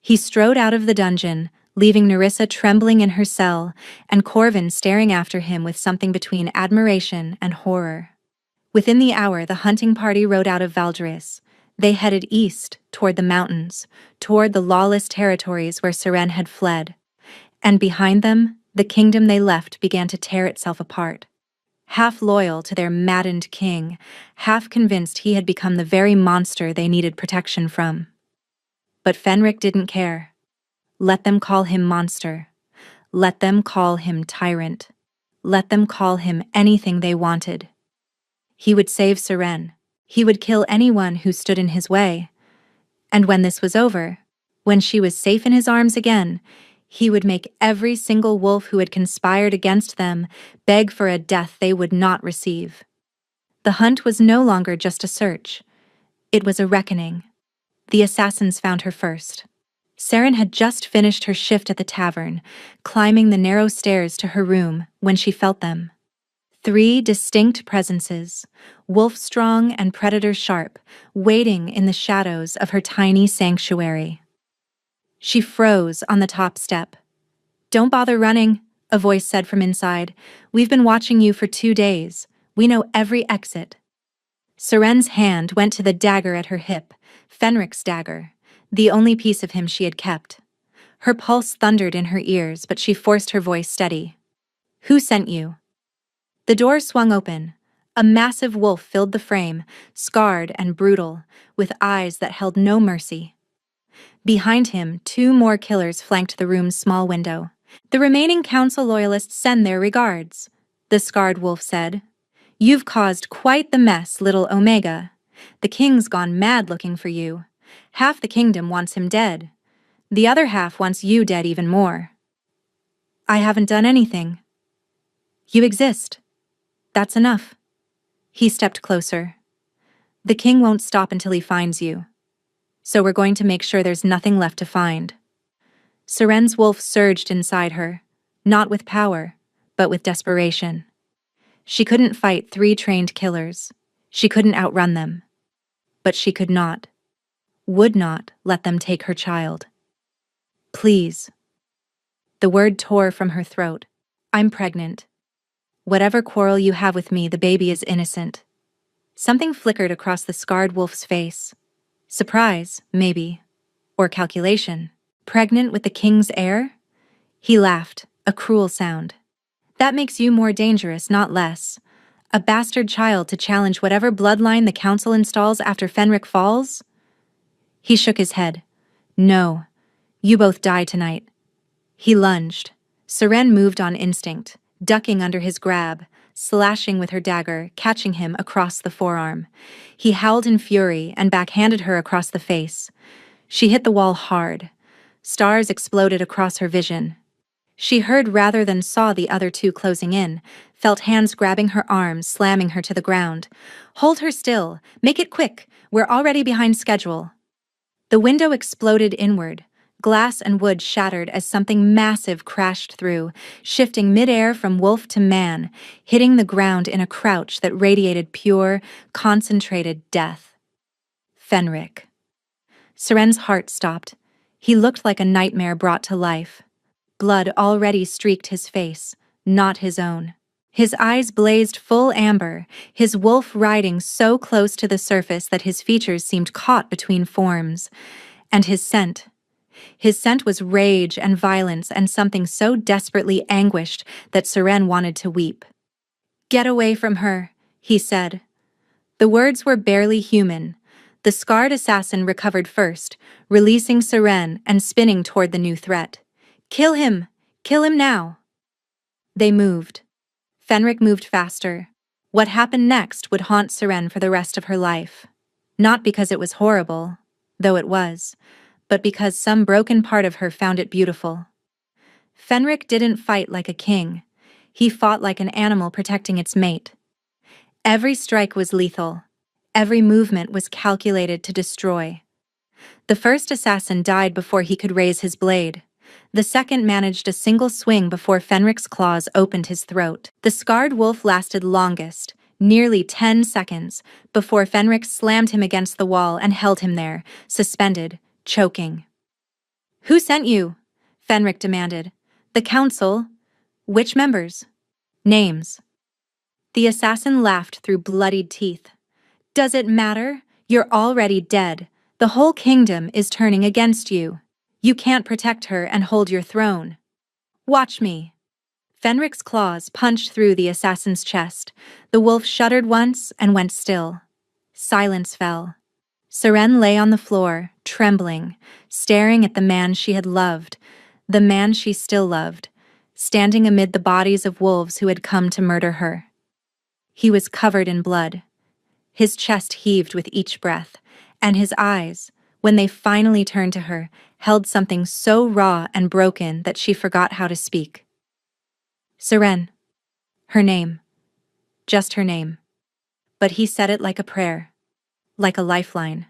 He strode out of the dungeon, leaving Nerissa trembling in her cell, and Corvin staring after him with something between admiration and horror. Within the hour, the hunting party rode out of Valdris. They headed east, toward the mountains, toward the lawless territories where Seren had fled. And behind them, the kingdom they left began to tear itself apart. Half loyal to their maddened king, half convinced he had become the very monster they needed protection from. But Fenric didn't care. Let them call him monster. Let them call him tyrant. Let them call him anything they wanted. He would save Seren. He would kill anyone who stood in his way. And when this was over, when she was safe in his arms again, he would make every single wolf who had conspired against them beg for a death they would not receive. The hunt was no longer just a search. It was a reckoning. The assassins found her first. Seren had just finished her shift at the tavern, climbing the narrow stairs to her room when she felt them. 3 distinct presences, wolf-strong and predator-sharp, waiting in the shadows of her tiny sanctuary. She froze on the top step. "Don't bother running," a voice said from inside. "We've been watching you for 2 days. We know every exit." Seren's hand went to the dagger at her hip, Fenric's dagger, the only piece of him she had kept. Her pulse thundered in her ears, but she forced her voice steady. "Who sent you?" The door swung open. A massive wolf filled the frame, scarred and brutal, with eyes that held no mercy. Behind him, 2 more killers flanked the room's small window. "The remaining council loyalists send their regards," the scarred wolf said. "You've caused quite the mess, little Omega. The king's gone mad looking for you. Half the kingdom wants him dead. The other half wants you dead even more." "I haven't done anything." "You exist. That's enough." He stepped closer. "The king won't stop until he finds you. So we're going to make sure there's nothing left to find." Seren's wolf surged inside her, not with power, but with desperation. She couldn't fight 3 trained killers. She couldn't outrun them. But she could not, would not let them take her child. "Please." The word tore from her throat. "I'm pregnant. Whatever quarrel you have with me, the baby is innocent." Something flickered across the scarred wolf's face. Surprise, maybe. Or calculation. Pregnant with the king's heir? He laughed, a cruel sound. "That makes you more dangerous, not less. A bastard child to challenge whatever bloodline the council installs after Fenric falls?" He shook his head. "No, you both die tonight." He lunged. Seren moved on instinct, ducking under his grab, slashing with her dagger, catching him across the forearm. He howled in fury and backhanded her across the face. She hit the wall hard. Stars exploded across her vision. She heard rather than saw the other 2 closing in, felt hands grabbing her arms, slamming her to the ground. "Hold her still. Make it quick. We're already behind schedule." The window exploded inward. Glass and wood shattered as something massive crashed through, shifting midair from wolf to man, hitting the ground in a crouch that radiated pure, concentrated death. Fenric. Seren's heart stopped. He looked like a nightmare brought to life. Blood already streaked his face, not his own. His eyes blazed full amber, his wolf riding so close to the surface that his features seemed caught between forms. And his scent. His scent was rage and violence and something so desperately anguished that Seren wanted to weep. "Get away from her," he said. The words were barely human. The scarred assassin recovered first, releasing Seren and spinning toward the new threat. "Kill him! Kill him now!" They moved. Fenric moved faster. What happened next would haunt Seren for the rest of her life. Not because it was horrible, though it was, but because some broken part of her found it beautiful. Fenric didn't fight like a king. He fought like an animal protecting its mate. Every strike was lethal. Every movement was calculated to destroy. The first assassin died before he could raise his blade. The second managed a single swing before Fenric's claws opened his throat. The scarred wolf lasted longest, nearly 10 seconds, before Fenric slammed him against the wall and held him there, suspended, choking. "Who sent you?" Fenric demanded. "The council." "Which members?" "Names." The assassin laughed through bloodied teeth. "Does it matter? You're already dead. The whole kingdom is turning against you. You can't protect her and hold your throne. Watch me." Fenric's claws punched through the assassin's chest. The wolf shuddered once and went still. Silence fell. Seren lay on the floor, trembling, staring at the man she had loved, the man she still loved, standing amid the bodies of wolves who had come to murder her. He was covered in blood. His chest heaved with each breath, and his eyes, when they finally turned to her, held something so raw and broken that she forgot how to speak. Seren. Her name. Just her name. But he said it like a prayer. Like a lifeline.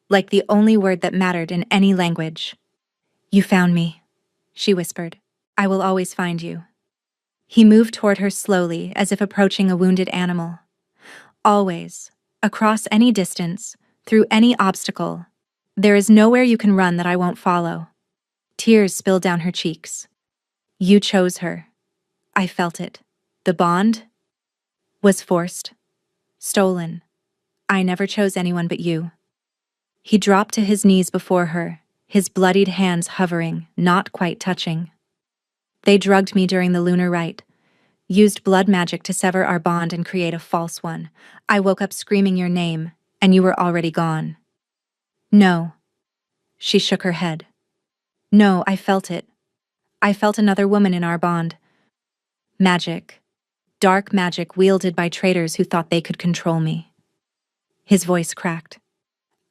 Like the only word that mattered in any language. "You found me," she whispered. "I will always find you." He moved toward her slowly, as if approaching a wounded animal. "Always. Across any distance. Through any obstacle. There is nowhere you can run that I won't follow." Tears spilled down her cheeks. "You chose her. I felt it. The bond was forced. Stolen. I never chose anyone but you." He dropped to his knees before her, his bloodied hands hovering, not quite touching. "They drugged me during the lunar rite, used blood magic to sever our bond and create a false one. I woke up screaming your name, and you were already gone." "No." She shook her head. "No, I felt it. I felt another woman in our bond. Magic. Dark magic wielded by traitors who thought they could control me." His voice cracked.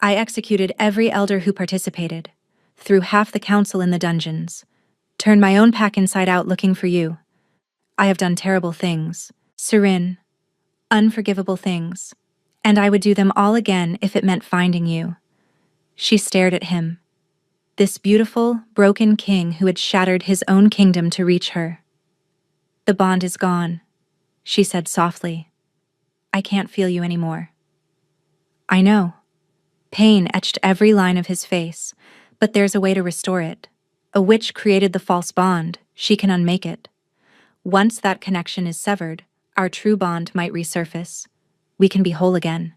"I executed every elder who participated, threw half the council in the dungeons, turned my own pack inside out looking for you. I have done terrible things, Seren, unforgivable things, and I would do them all again if it meant finding you." She stared at him. This beautiful, broken king who had shattered his own kingdom to reach her. "The bond is gone," she said softly. "I can't feel you anymore." "I know." Pain etched every line of his face, but there's a way to restore it. A witch created the false bond. She can unmake it. Once that connection is severed, our true bond might resurface. We can be whole again.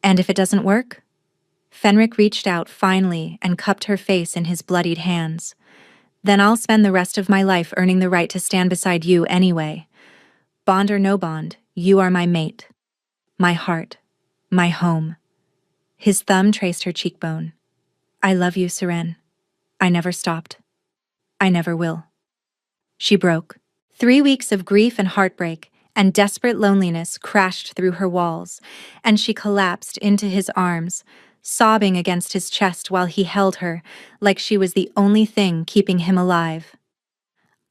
"And if it doesn't work?" Fenric reached out finally and cupped her face in his bloodied hands. "Then I'll spend the rest of my life earning the right to stand beside you anyway. Bond or no bond, you are my mate. My heart. My home." His thumb traced her cheekbone. "I love you, Seren. I never stopped. I never will." She broke. 3 weeks of grief and heartbreak and desperate loneliness crashed through her walls, and she collapsed into his arms, sobbing against his chest while he held her, like she was the only thing keeping him alive.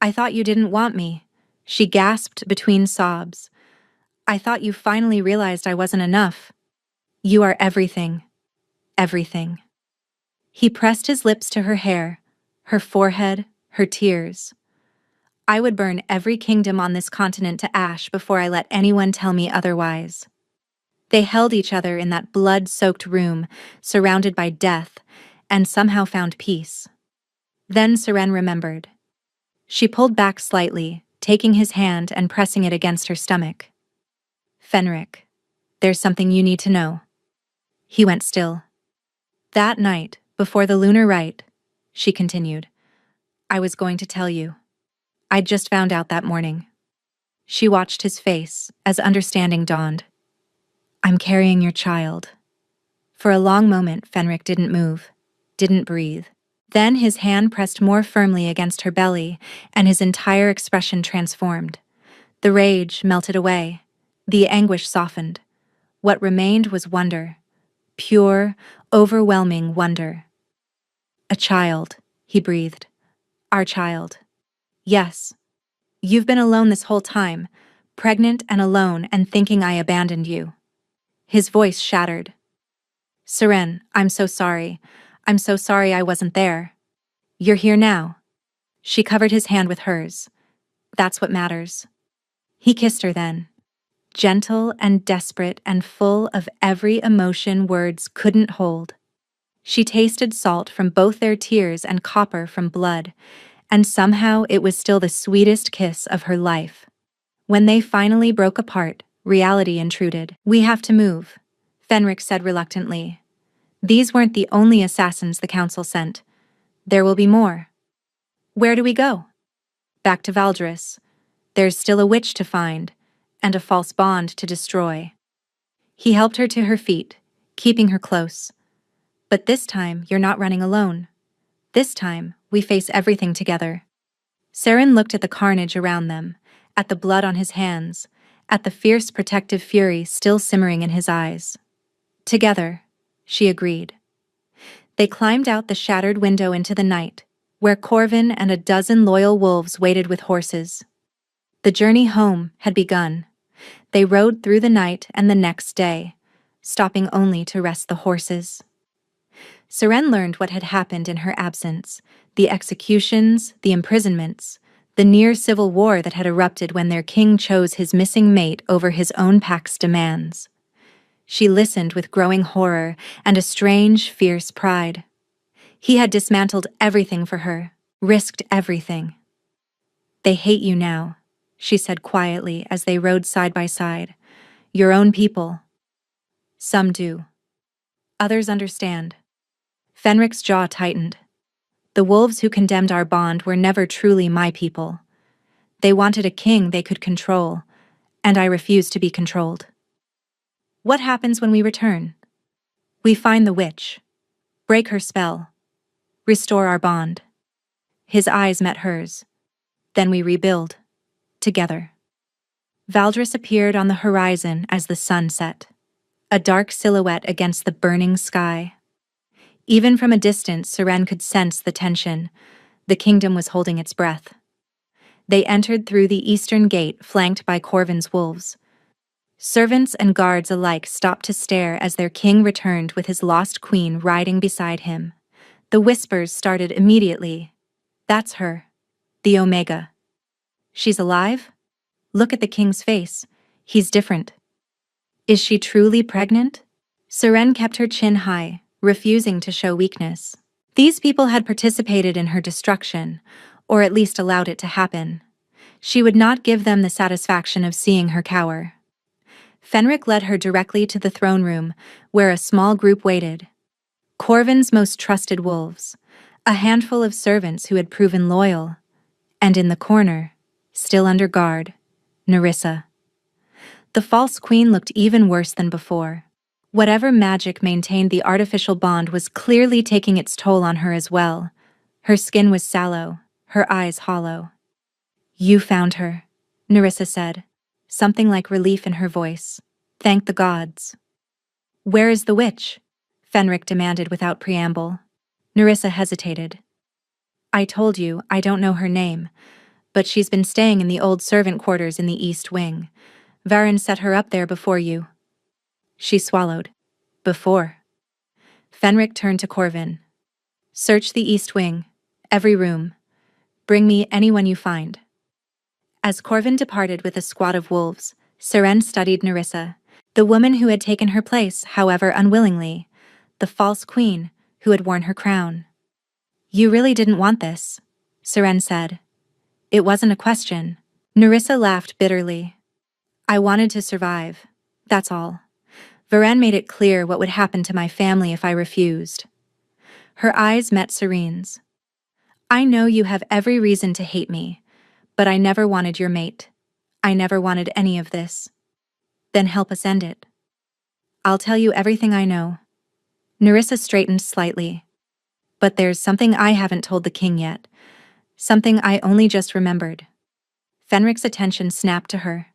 "I thought you didn't want me," she gasped between sobs. "I thought you finally realized I wasn't enough. You are everything. Everything." He pressed his lips to her hair, her forehead, her tears. "I would burn every kingdom on this continent to ash before I let anyone tell me otherwise." They held each other in that blood-soaked room, surrounded by death, and somehow found peace. Then Seren remembered. She pulled back slightly, taking his hand and pressing it against her stomach. "Fenric, there's something you need to know." He went still. "That night, before the lunar rite," she continued, "I was going to tell you. I'd just found out that morning." She watched his face as understanding dawned. "I'm carrying your child." For a long moment, Fenric didn't move, didn't breathe. Then his hand pressed more firmly against her belly, and his entire expression transformed. The rage melted away. The anguish softened. What remained was wonder. Pure, overwhelming wonder. "A child," he breathed. "Our child. Yes. You've been alone this whole time, pregnant and alone and thinking I abandoned you." His voice shattered. "Seren, I'm so sorry. I'm so sorry I wasn't there. You're here now. She covered his hand with hers. That's what matters. He kissed her then, gentle and desperate and full of every emotion words couldn't hold. She tasted salt from both their tears and copper from blood, and somehow it was still the sweetest kiss of her life. When they finally broke apart, reality intruded. We have to move, Fenric said reluctantly. These weren't the only assassins the council sent. There will be more. Where do we go? Back to Valdris. There's still a witch to find, and a false bond to destroy. He helped her to her feet, keeping her close. But this time, you're not running alone. This time, we face everything together. Saren looked at the carnage around them, at the blood on his hands, at the fierce protective fury still simmering in his eyes. Together, she agreed. They climbed out the shattered window into the night, where Corvin and a dozen loyal wolves waited with horses. The journey home had begun. They rode through the night and the next day, stopping only to rest the horses. Seren learned what had happened in her absence, the executions, the imprisonments, the near civil war that had erupted when their king chose his missing mate over his own pack's demands. She listened with growing horror and a strange, fierce pride. He had dismantled everything for her, risked everything. They hate you now, she said quietly as they rode side by side. Your own people. Some do. Others understand. Fenric's jaw tightened. The wolves who condemned our bond were never truly my people. They wanted a king they could control, and I refused to be controlled. What happens when we return? We find the witch, break her spell, restore our bond. His eyes met hers. Then we rebuild, together. Valdris appeared on the horizon as the sun set, a dark silhouette against the burning sky. Even from a distance, Seren could sense the tension. The kingdom was holding its breath. They entered through the eastern gate, flanked by Corvin's wolves. Servants and guards alike stopped to stare as their king returned with his lost queen riding beside him. The whispers started immediately. That's her, the Omega. She's alive? Look at the king's face. He's different. Is she truly pregnant? Seren kept her chin high, refusing to show weakness. These people had participated in her destruction, or at least allowed it to happen. She would not give them the satisfaction of seeing her cower. Fenric led her directly to the throne room, where a small group waited. Corvin's most trusted wolves, a handful of servants who had proven loyal, and in the corner, still under guard, Nerissa. The false queen looked even worse than before. Whatever magic maintained the artificial bond was clearly taking its toll on her as well. Her skin was sallow, her eyes hollow. You found her, Nerissa said, something like relief in her voice. Thank the gods. Where is the witch? Fenric demanded without preamble. Nerissa hesitated. I told you I don't know her name, but she's been staying in the old servant quarters in the East Wing. Varen set her up there before you. She swallowed. Before. Fenric turned to Corvin. Search the East Wing, every room. Bring me anyone you find. As Corvin departed with a squad of wolves, Seren studied Nerissa, the woman who had taken her place, however unwillingly, the false queen who had worn her crown. You really didn't want this, Seren said. It wasn't a question. Nerissa laughed bitterly. I wanted to survive, that's all. Varen made it clear what would happen to my family if I refused. Her eyes met Serene's. I know you have every reason to hate me, but I never wanted your mate. I never wanted any of this. Then help us end it. I'll tell you everything I know. Nerissa straightened slightly. But there's something I haven't told the king yet. Something I only just remembered. Fenric's attention snapped to her.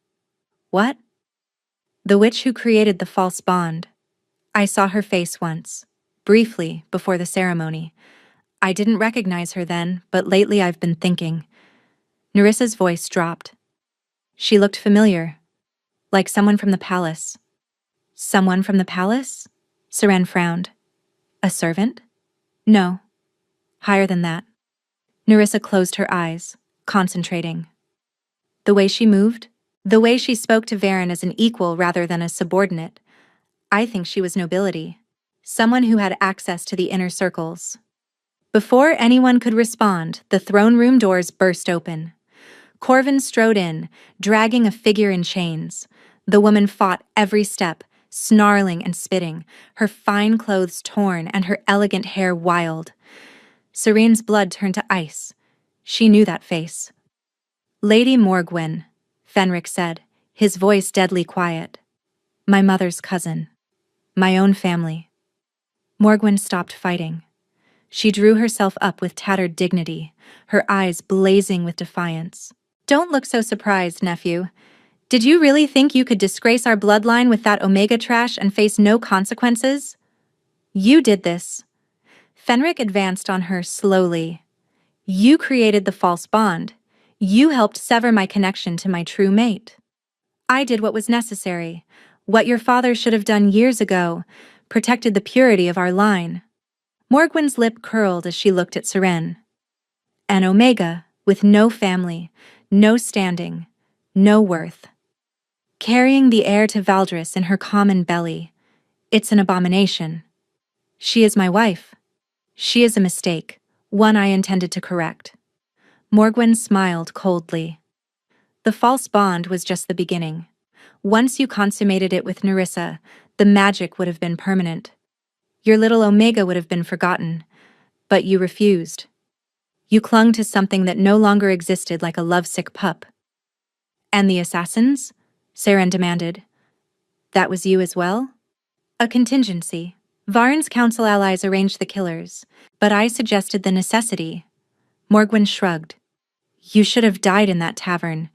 What? The witch who created the false bond. I saw her face once, briefly, before the ceremony. I didn't recognize her then, but lately I've been thinking. Nerissa's voice dropped. She looked familiar, like someone from the palace. Someone from the palace? Seren frowned. A servant? No, higher than that. Nerissa closed her eyes, concentrating. The way she moved, the way she spoke to Varen as an equal rather than a subordinate, I think she was nobility. Someone who had access to the inner circles. Before anyone could respond, the throne room doors burst open. Corvin strode in, dragging a figure in chains. The woman fought every step, snarling and spitting, her fine clothes torn and her elegant hair wild. Serene's blood turned to ice. She knew that face. Lady Morgwyn, Fenric said, his voice deadly quiet. My mother's cousin. My own family. Morgwyn stopped fighting. She drew herself up with tattered dignity, her eyes blazing with defiance. Don't look so surprised, nephew. Did you really think you could disgrace our bloodline with that Omega trash and face no consequences? You did this. Fenric advanced on her slowly. You created the false bond. You helped sever my connection to my true mate. I did what was necessary, what your father should have done years ago, protected the purity of our line. Morgwyn's lip curled as she looked at Seren. An Omega, with no family, no standing, no worth. Carrying the heir to Valdris in her common belly. It's an abomination. She is my wife. She is a mistake, one I intended to correct. Morgwyn smiled coldly. The false bond was just the beginning. Once you consummated it with Nerissa, the magic would have been permanent. Your little Omega would have been forgotten, but you refused. You clung to something that no longer existed like a lovesick pup. And the assassins? Seren demanded. That was you as well? A contingency. Varen's council allies arranged the killers, but I suggested the necessity. Morgwyn shrugged. You should have died in that tavern.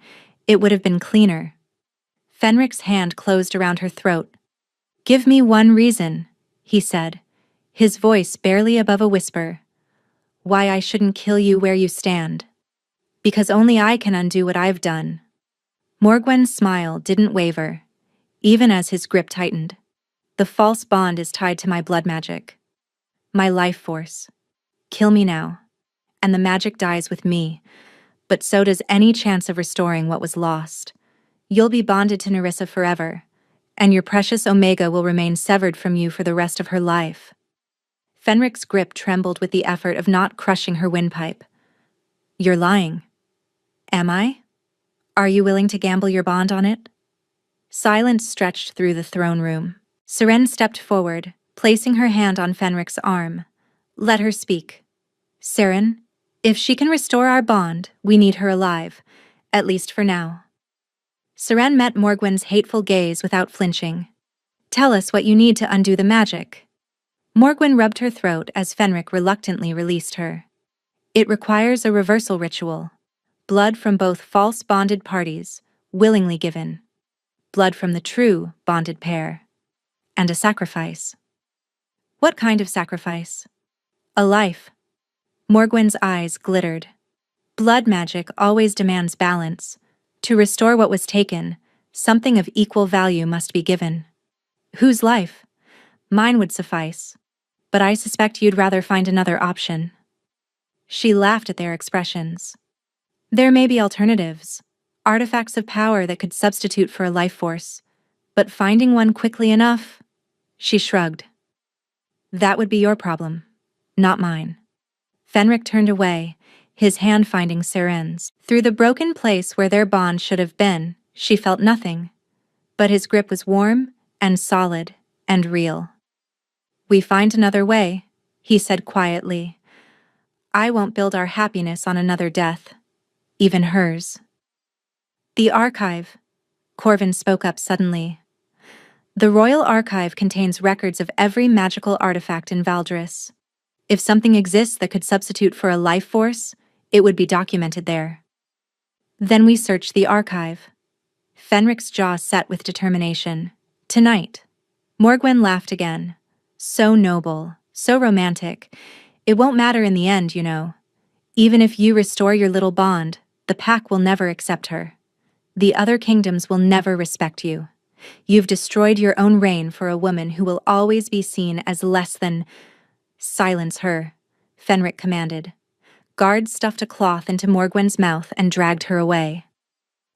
It would have been cleaner. Fenric's hand closed around her throat. Give me one reason, he said, his voice barely above a whisper. Why I shouldn't kill you where you stand. Because only I can undo what I've done. Morgwyn's smile didn't waver, even as his grip tightened. The false bond is tied to my blood magic. My life force. Kill me now. And the magic dies with me, but so does any chance of restoring what was lost. You'll be bonded to Nerissa forever, and your precious Omega will remain severed from you for the rest of her life. Fenric's grip trembled with the effort of not crushing her windpipe. You're lying. Am I? Are you willing to gamble your bond on it? Silence stretched through the throne room. Seren stepped forward, placing her hand on Fenric's arm. Let her speak. Seren, if she can restore our bond, we need her alive, at least for now. Seren met Morgwyn's hateful gaze without flinching. Tell us what you need to undo the magic. Morgwyn rubbed her throat as Fenric reluctantly released her. It requires a reversal ritual. Blood from both false bonded parties, willingly given. Blood from the true bonded pair. And a sacrifice. What kind of sacrifice? A life. Morgwyn's eyes glittered. Blood magic always demands balance. To restore what was taken, something of equal value must be given. Whose life? Mine would suffice. But I suspect you'd rather find another option. She laughed at their expressions. There may be alternatives, artifacts of power that could substitute for a life force, but finding one quickly enough? She shrugged. That would be your problem, not mine. Fenric turned away, his hand finding Seren's. Through the broken place where their bond should have been, she felt nothing. But his grip was warm and solid and real. We find another way, he said quietly. I won't build our happiness on another death, even hers. The archive, Corvin spoke up suddenly. The Royal Archive contains records of every magical artifact in Valdris. If something exists that could substitute for a life force, it would be documented there. Then we search the archive. Fenric's jaw set with determination. Tonight. Morgwyn laughed again. So noble, so romantic. It won't matter in the end, you know. Even if you restore your little bond, the pack will never accept her. The other kingdoms will never respect you. You've destroyed your own reign for a woman who will always be seen as less than... Silence her, Fenric commanded. Guards stuffed a cloth into Morgwen's mouth and dragged her away.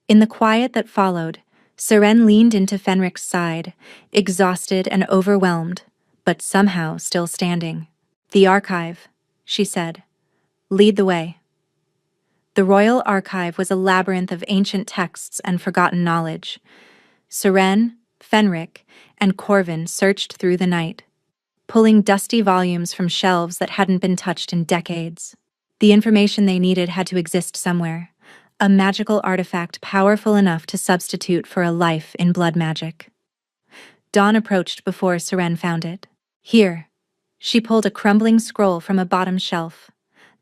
In the quiet that followed, Seren leaned into Fenric's side, exhausted and overwhelmed, but somehow still standing. "The archive," she said. "Lead the way." The royal archive was a labyrinth of ancient texts and forgotten knowledge. Seren, Fenric, and Corvin searched through the night, pulling dusty volumes from shelves that hadn't been touched in decades. The information they needed had to exist somewhere, a magical artifact powerful enough to substitute for a life in blood magic. Dawn approached before Seren found it. "Here." She pulled a crumbling scroll from a bottom shelf.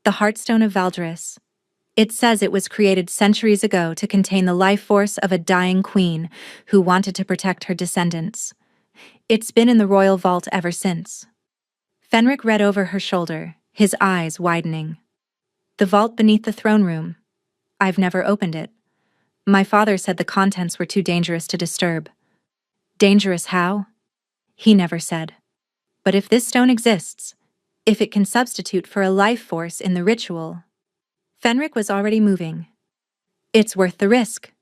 "The Heartstone of Valdris. It says it was created centuries ago to contain the life force of a dying queen who wanted to protect her descendants. It's been in the royal vault ever since." Fenric read over her shoulder, his eyes widening. "The vault beneath the throne room. I've never opened it. My father said the contents were too dangerous to disturb." "Dangerous how?" "He never said. But if this stone exists, if it can substitute for a life force in the ritual..." Fenric was already moving. "It's worth the risk."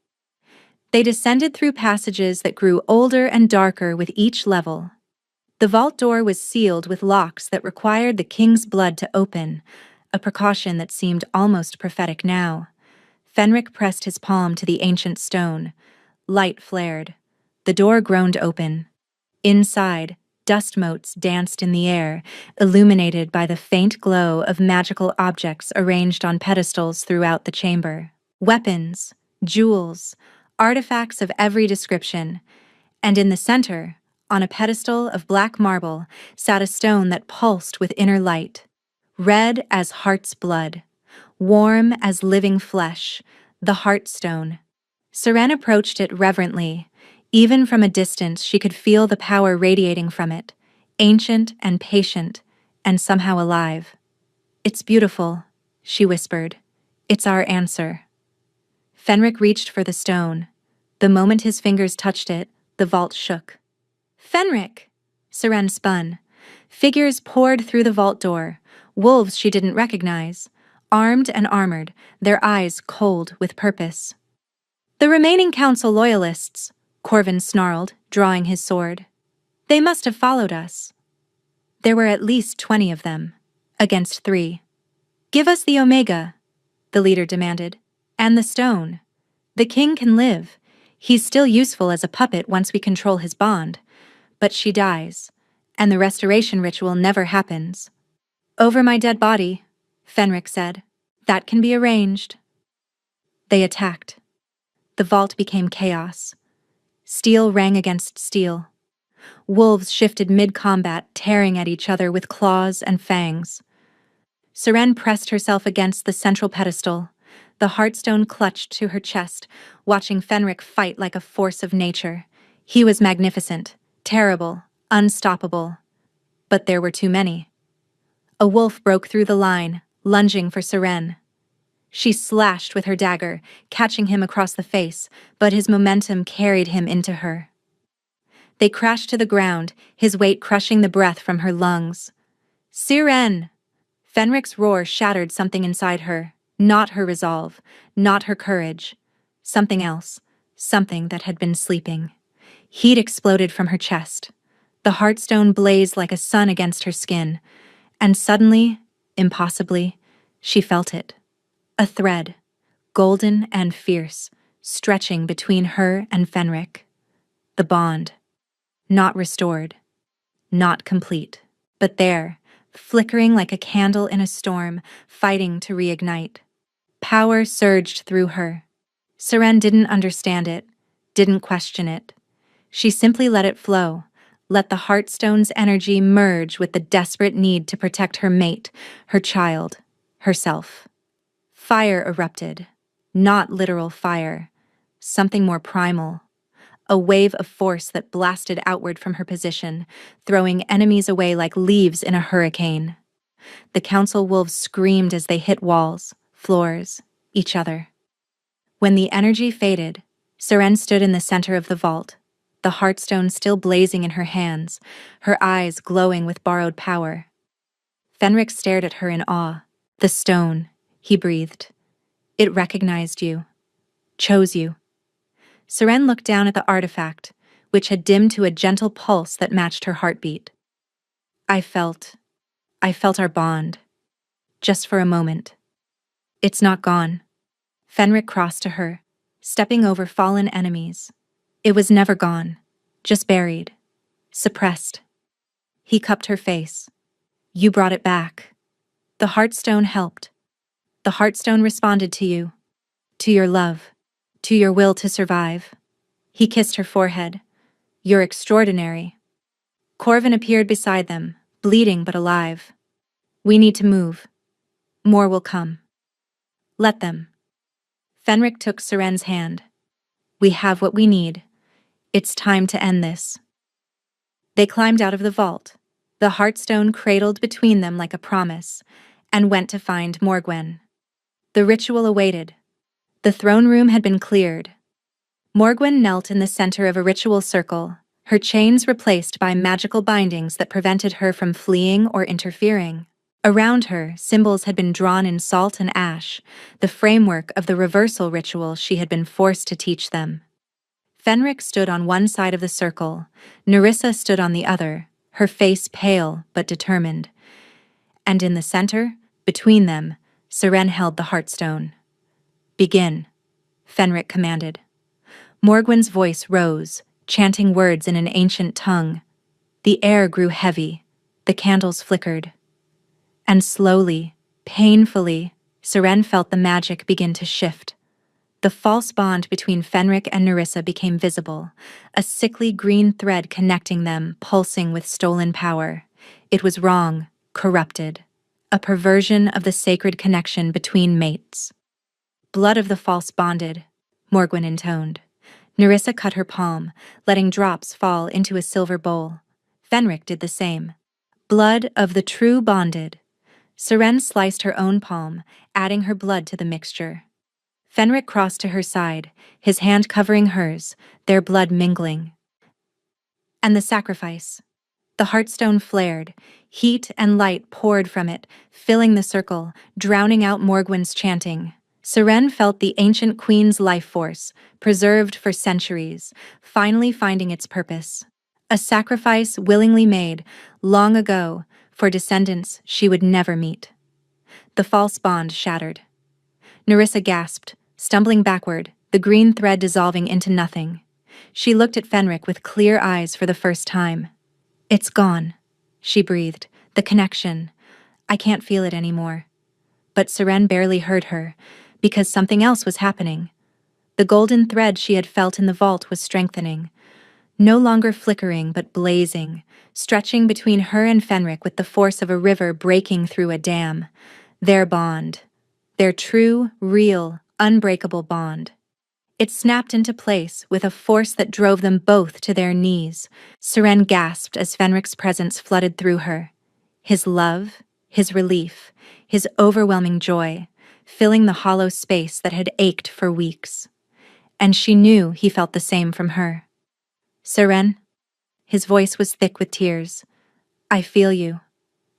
They descended through passages that grew older and darker with each level. The vault door was sealed with locks that required the king's blood to open, a precaution that seemed almost prophetic now. Fenric pressed his palm to the ancient stone. Light flared. The door groaned open. Inside, dust motes danced in the air, illuminated by the faint glow of magical objects arranged on pedestals throughout the chamber. Weapons, jewels, artifacts of every description. And in the center, on a pedestal of black marble, sat a stone that pulsed with inner light. Red as heart's blood, warm as living flesh, the Heartstone. Seren approached it reverently. Even from a distance, she could feel the power radiating from it, ancient and patient, and somehow alive. "It's beautiful," she whispered. "It's our answer." Fenric reached for the stone. The moment his fingers touched it, the vault shook. "Fenric!" Seren spun. Figures poured through the vault door, wolves she didn't recognize, armed and armored, their eyes cold with purpose. "The remaining council loyalists," Corvin snarled, drawing his sword. "They must have followed us." There were at least 20 of them, against 3. "Give us the Omega," the leader demanded, "and the stone. The king can live. He's still useful as a puppet once we control his bond. But she dies, and the restoration ritual never happens." "Over my dead body," Fenric said. "That can be arranged." They attacked. The vault became chaos. Steel rang against steel. Wolves shifted mid-combat, tearing at each other with claws and fangs. Seren pressed herself against the central pedestal. The Heartstone clutched to her chest, watching Fenric fight like a force of nature. He was magnificent, terrible, unstoppable. But there were too many. A wolf broke through the line, lunging for Seren. She slashed with her dagger, catching him across the face, but his momentum carried him into her. They crashed to the ground, his weight crushing the breath from her lungs. "Seren!" Fenric's roar shattered something inside her. Not her resolve, not her courage. Something else, something that had been sleeping. Heat exploded from her chest. The Heartstone blazed like a sun against her skin. And suddenly, impossibly, she felt it. A thread, golden and fierce, stretching between her and Fenric. The bond. Not restored. Not complete. But there, flickering like a candle in a storm, fighting to reignite. Power surged through her. Seren didn't understand it, didn't question it. She simply let it flow, let the Heartstone's energy merge with the desperate need to protect her mate, her child, herself. Fire erupted. Not literal fire. Something more primal. A wave of force that blasted outward from her position, throwing enemies away like leaves in a hurricane. The council wolves screamed as they hit walls, floors, each other. When the energy faded, Seren stood in the center of the vault, the Heartstone still blazing in her hands, her eyes glowing with borrowed power. Fenric stared at her in awe. The stone, he breathed. It recognized you, chose you. Seren looked down at the artifact, which had dimmed to a gentle pulse that matched her heartbeat. I felt our bond. Just for a moment. It's not gone. Fenric crossed to her, stepping over fallen enemies. It was never gone, just buried, suppressed. He cupped her face. You brought it back. The Heartstone helped. The Heartstone responded to you, to your love, to your will to survive. He kissed her forehead. You're extraordinary. Corvin appeared beside them, bleeding but alive. We need to move. More will come. Let them. Fenric took Seren's hand. We have what we need. It's time to end this. They climbed out of the vault, the Heartstone cradled between them like a promise, and went to find Morgwen. The ritual awaited. The throne room had been cleared. Morgwen knelt in the center of a ritual circle, her chains replaced by magical bindings that prevented her from fleeing or interfering. Around her, symbols had been drawn in salt and ash, the framework of the reversal ritual she had been forced to teach them. Fenric stood on one side of the circle, Nerissa stood on the other, her face pale but determined. And in the center, between them, Seren held the Heartstone. Begin, Fenric commanded. Morgwen's voice rose, chanting words in an ancient tongue. The air grew heavy, the candles flickered. And slowly, painfully, Seren felt the magic begin to shift. The false bond between Fenric and Nerissa became visible, a sickly green thread connecting them, pulsing with stolen power. It was wrong, corrupted, a perversion of the sacred connection between mates. Blood of the false bonded, Morgwen intoned. Nerissa cut her palm, letting drops fall into a silver bowl. Fenric did the same. Blood of the true bonded. Seren sliced her own palm, adding her blood to the mixture. Fenric crossed to her side, his hand covering hers, their blood mingling. And the sacrifice. The Heartstone flared, heat and light poured from it, filling the circle, drowning out Morgwen's chanting. Seren felt the ancient queen's life force, preserved for centuries, finally finding its purpose. A sacrifice willingly made, long ago, for descendants she would never meet. The false bond shattered. Nerissa gasped, stumbling backward, the green thread dissolving into nothing. She looked at Fenric with clear eyes for the first time. It's gone, she breathed, the connection. I can't feel it anymore. But Seren barely heard her, because something else was happening. The golden thread she had felt in the vault was strengthening, no longer flickering but blazing, stretching between her and Fenric with the force of a river breaking through a dam. Their bond. Their true, real, unbreakable bond. It snapped into place with a force that drove them both to their knees. Seren gasped as Fenric's presence flooded through her. His love, his relief, his overwhelming joy, filling the hollow space that had ached for weeks. And she knew he felt the same from her. Seren? His voice was thick with tears. I feel you.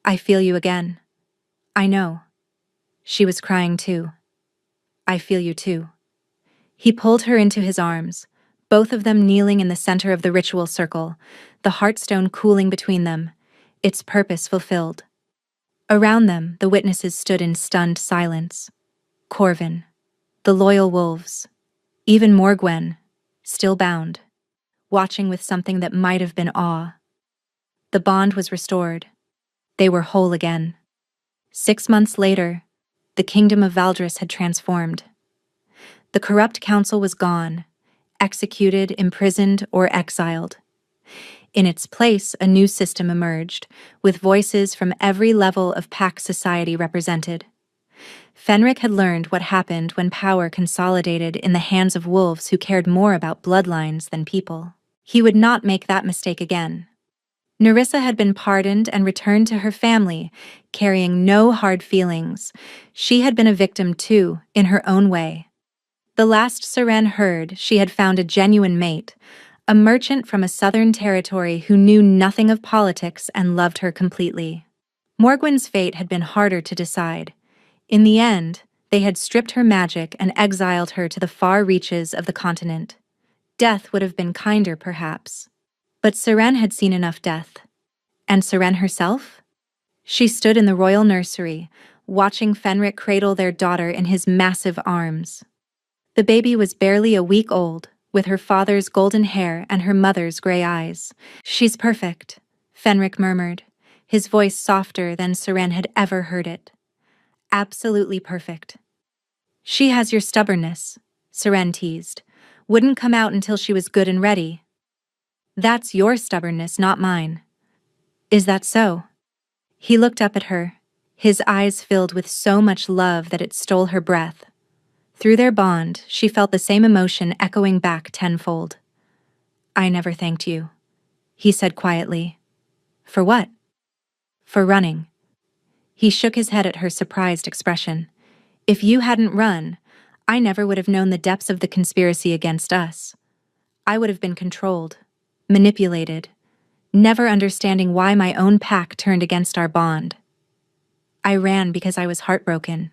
I feel you again. I know. She was crying too. I feel you too. He pulled her into his arms, both of them kneeling in the center of the ritual circle, the Heartstone cooling between them, its purpose fulfilled. Around them, the witnesses stood in stunned silence. Corvin, the loyal wolves, even Morgwen, still bound, watching with something that might have been awe. The bond was restored. They were whole again. 6 months later, the kingdom of Valdris had transformed. The corrupt council was gone, executed, imprisoned, or exiled. In its place, a new system emerged, with voices from every level of pack society represented. Fenric had learned what happened when power consolidated in the hands of wolves who cared more about bloodlines than people. He would not make that mistake again. Nerissa had been pardoned and returned to her family, carrying no hard feelings. She had been a victim too, in her own way. The last Seren heard, she had found a genuine mate, a merchant from a southern territory who knew nothing of politics and loved her completely. Morgwyn's fate had been harder to decide. In the end, they had stripped her magic and exiled her to the far reaches of the continent. Death would have been kinder, perhaps. But Seren had seen enough death. And Seren herself? She stood in the royal nursery, watching Fenric cradle their daughter in his massive arms. The baby was barely a week old, with her father's golden hair and her mother's gray eyes. "She's perfect," Fenric murmured, his voice softer than Seren had ever heard it. "Absolutely perfect." "She has your stubbornness," Seren teased. "Wouldn't come out until she was good and ready." "That's your stubbornness, not mine." "Is that so?" He looked up at her, his eyes filled with so much love that it stole her breath. Through their bond, she felt the same emotion echoing back tenfold. "I never thanked you," he said quietly. "For what?" "For running." He shook his head at her surprised expression. "If you hadn't run, I never would have known the depths of the conspiracy against us. I would have been controlled, manipulated, never understanding why my own pack turned against our bond. I ran because I was heartbroken.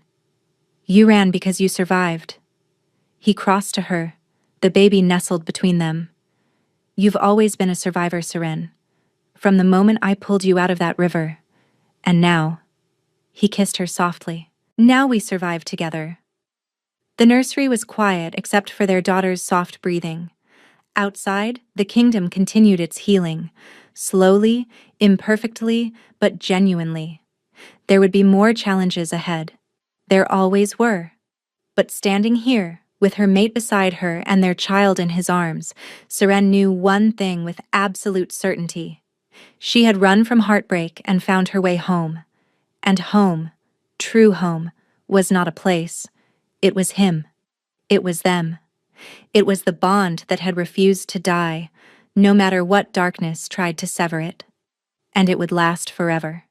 You ran because you survived." He crossed to her, the baby nestled between them. "You've always been a survivor, Seren. From the moment I pulled you out of that river. And now," he kissed her softly, "now we survive together." The nursery was quiet except for their daughter's soft breathing. Outside, the kingdom continued its healing, slowly, imperfectly, but genuinely. There would be more challenges ahead. There always were. But standing here, with her mate beside her and their child in his arms, Seren knew one thing with absolute certainty. She had run from heartbreak and found her way home. And home, true home, was not a place. It was him. It was them. It was the bond that had refused to die, no matter what darkness tried to sever it. And it would last forever.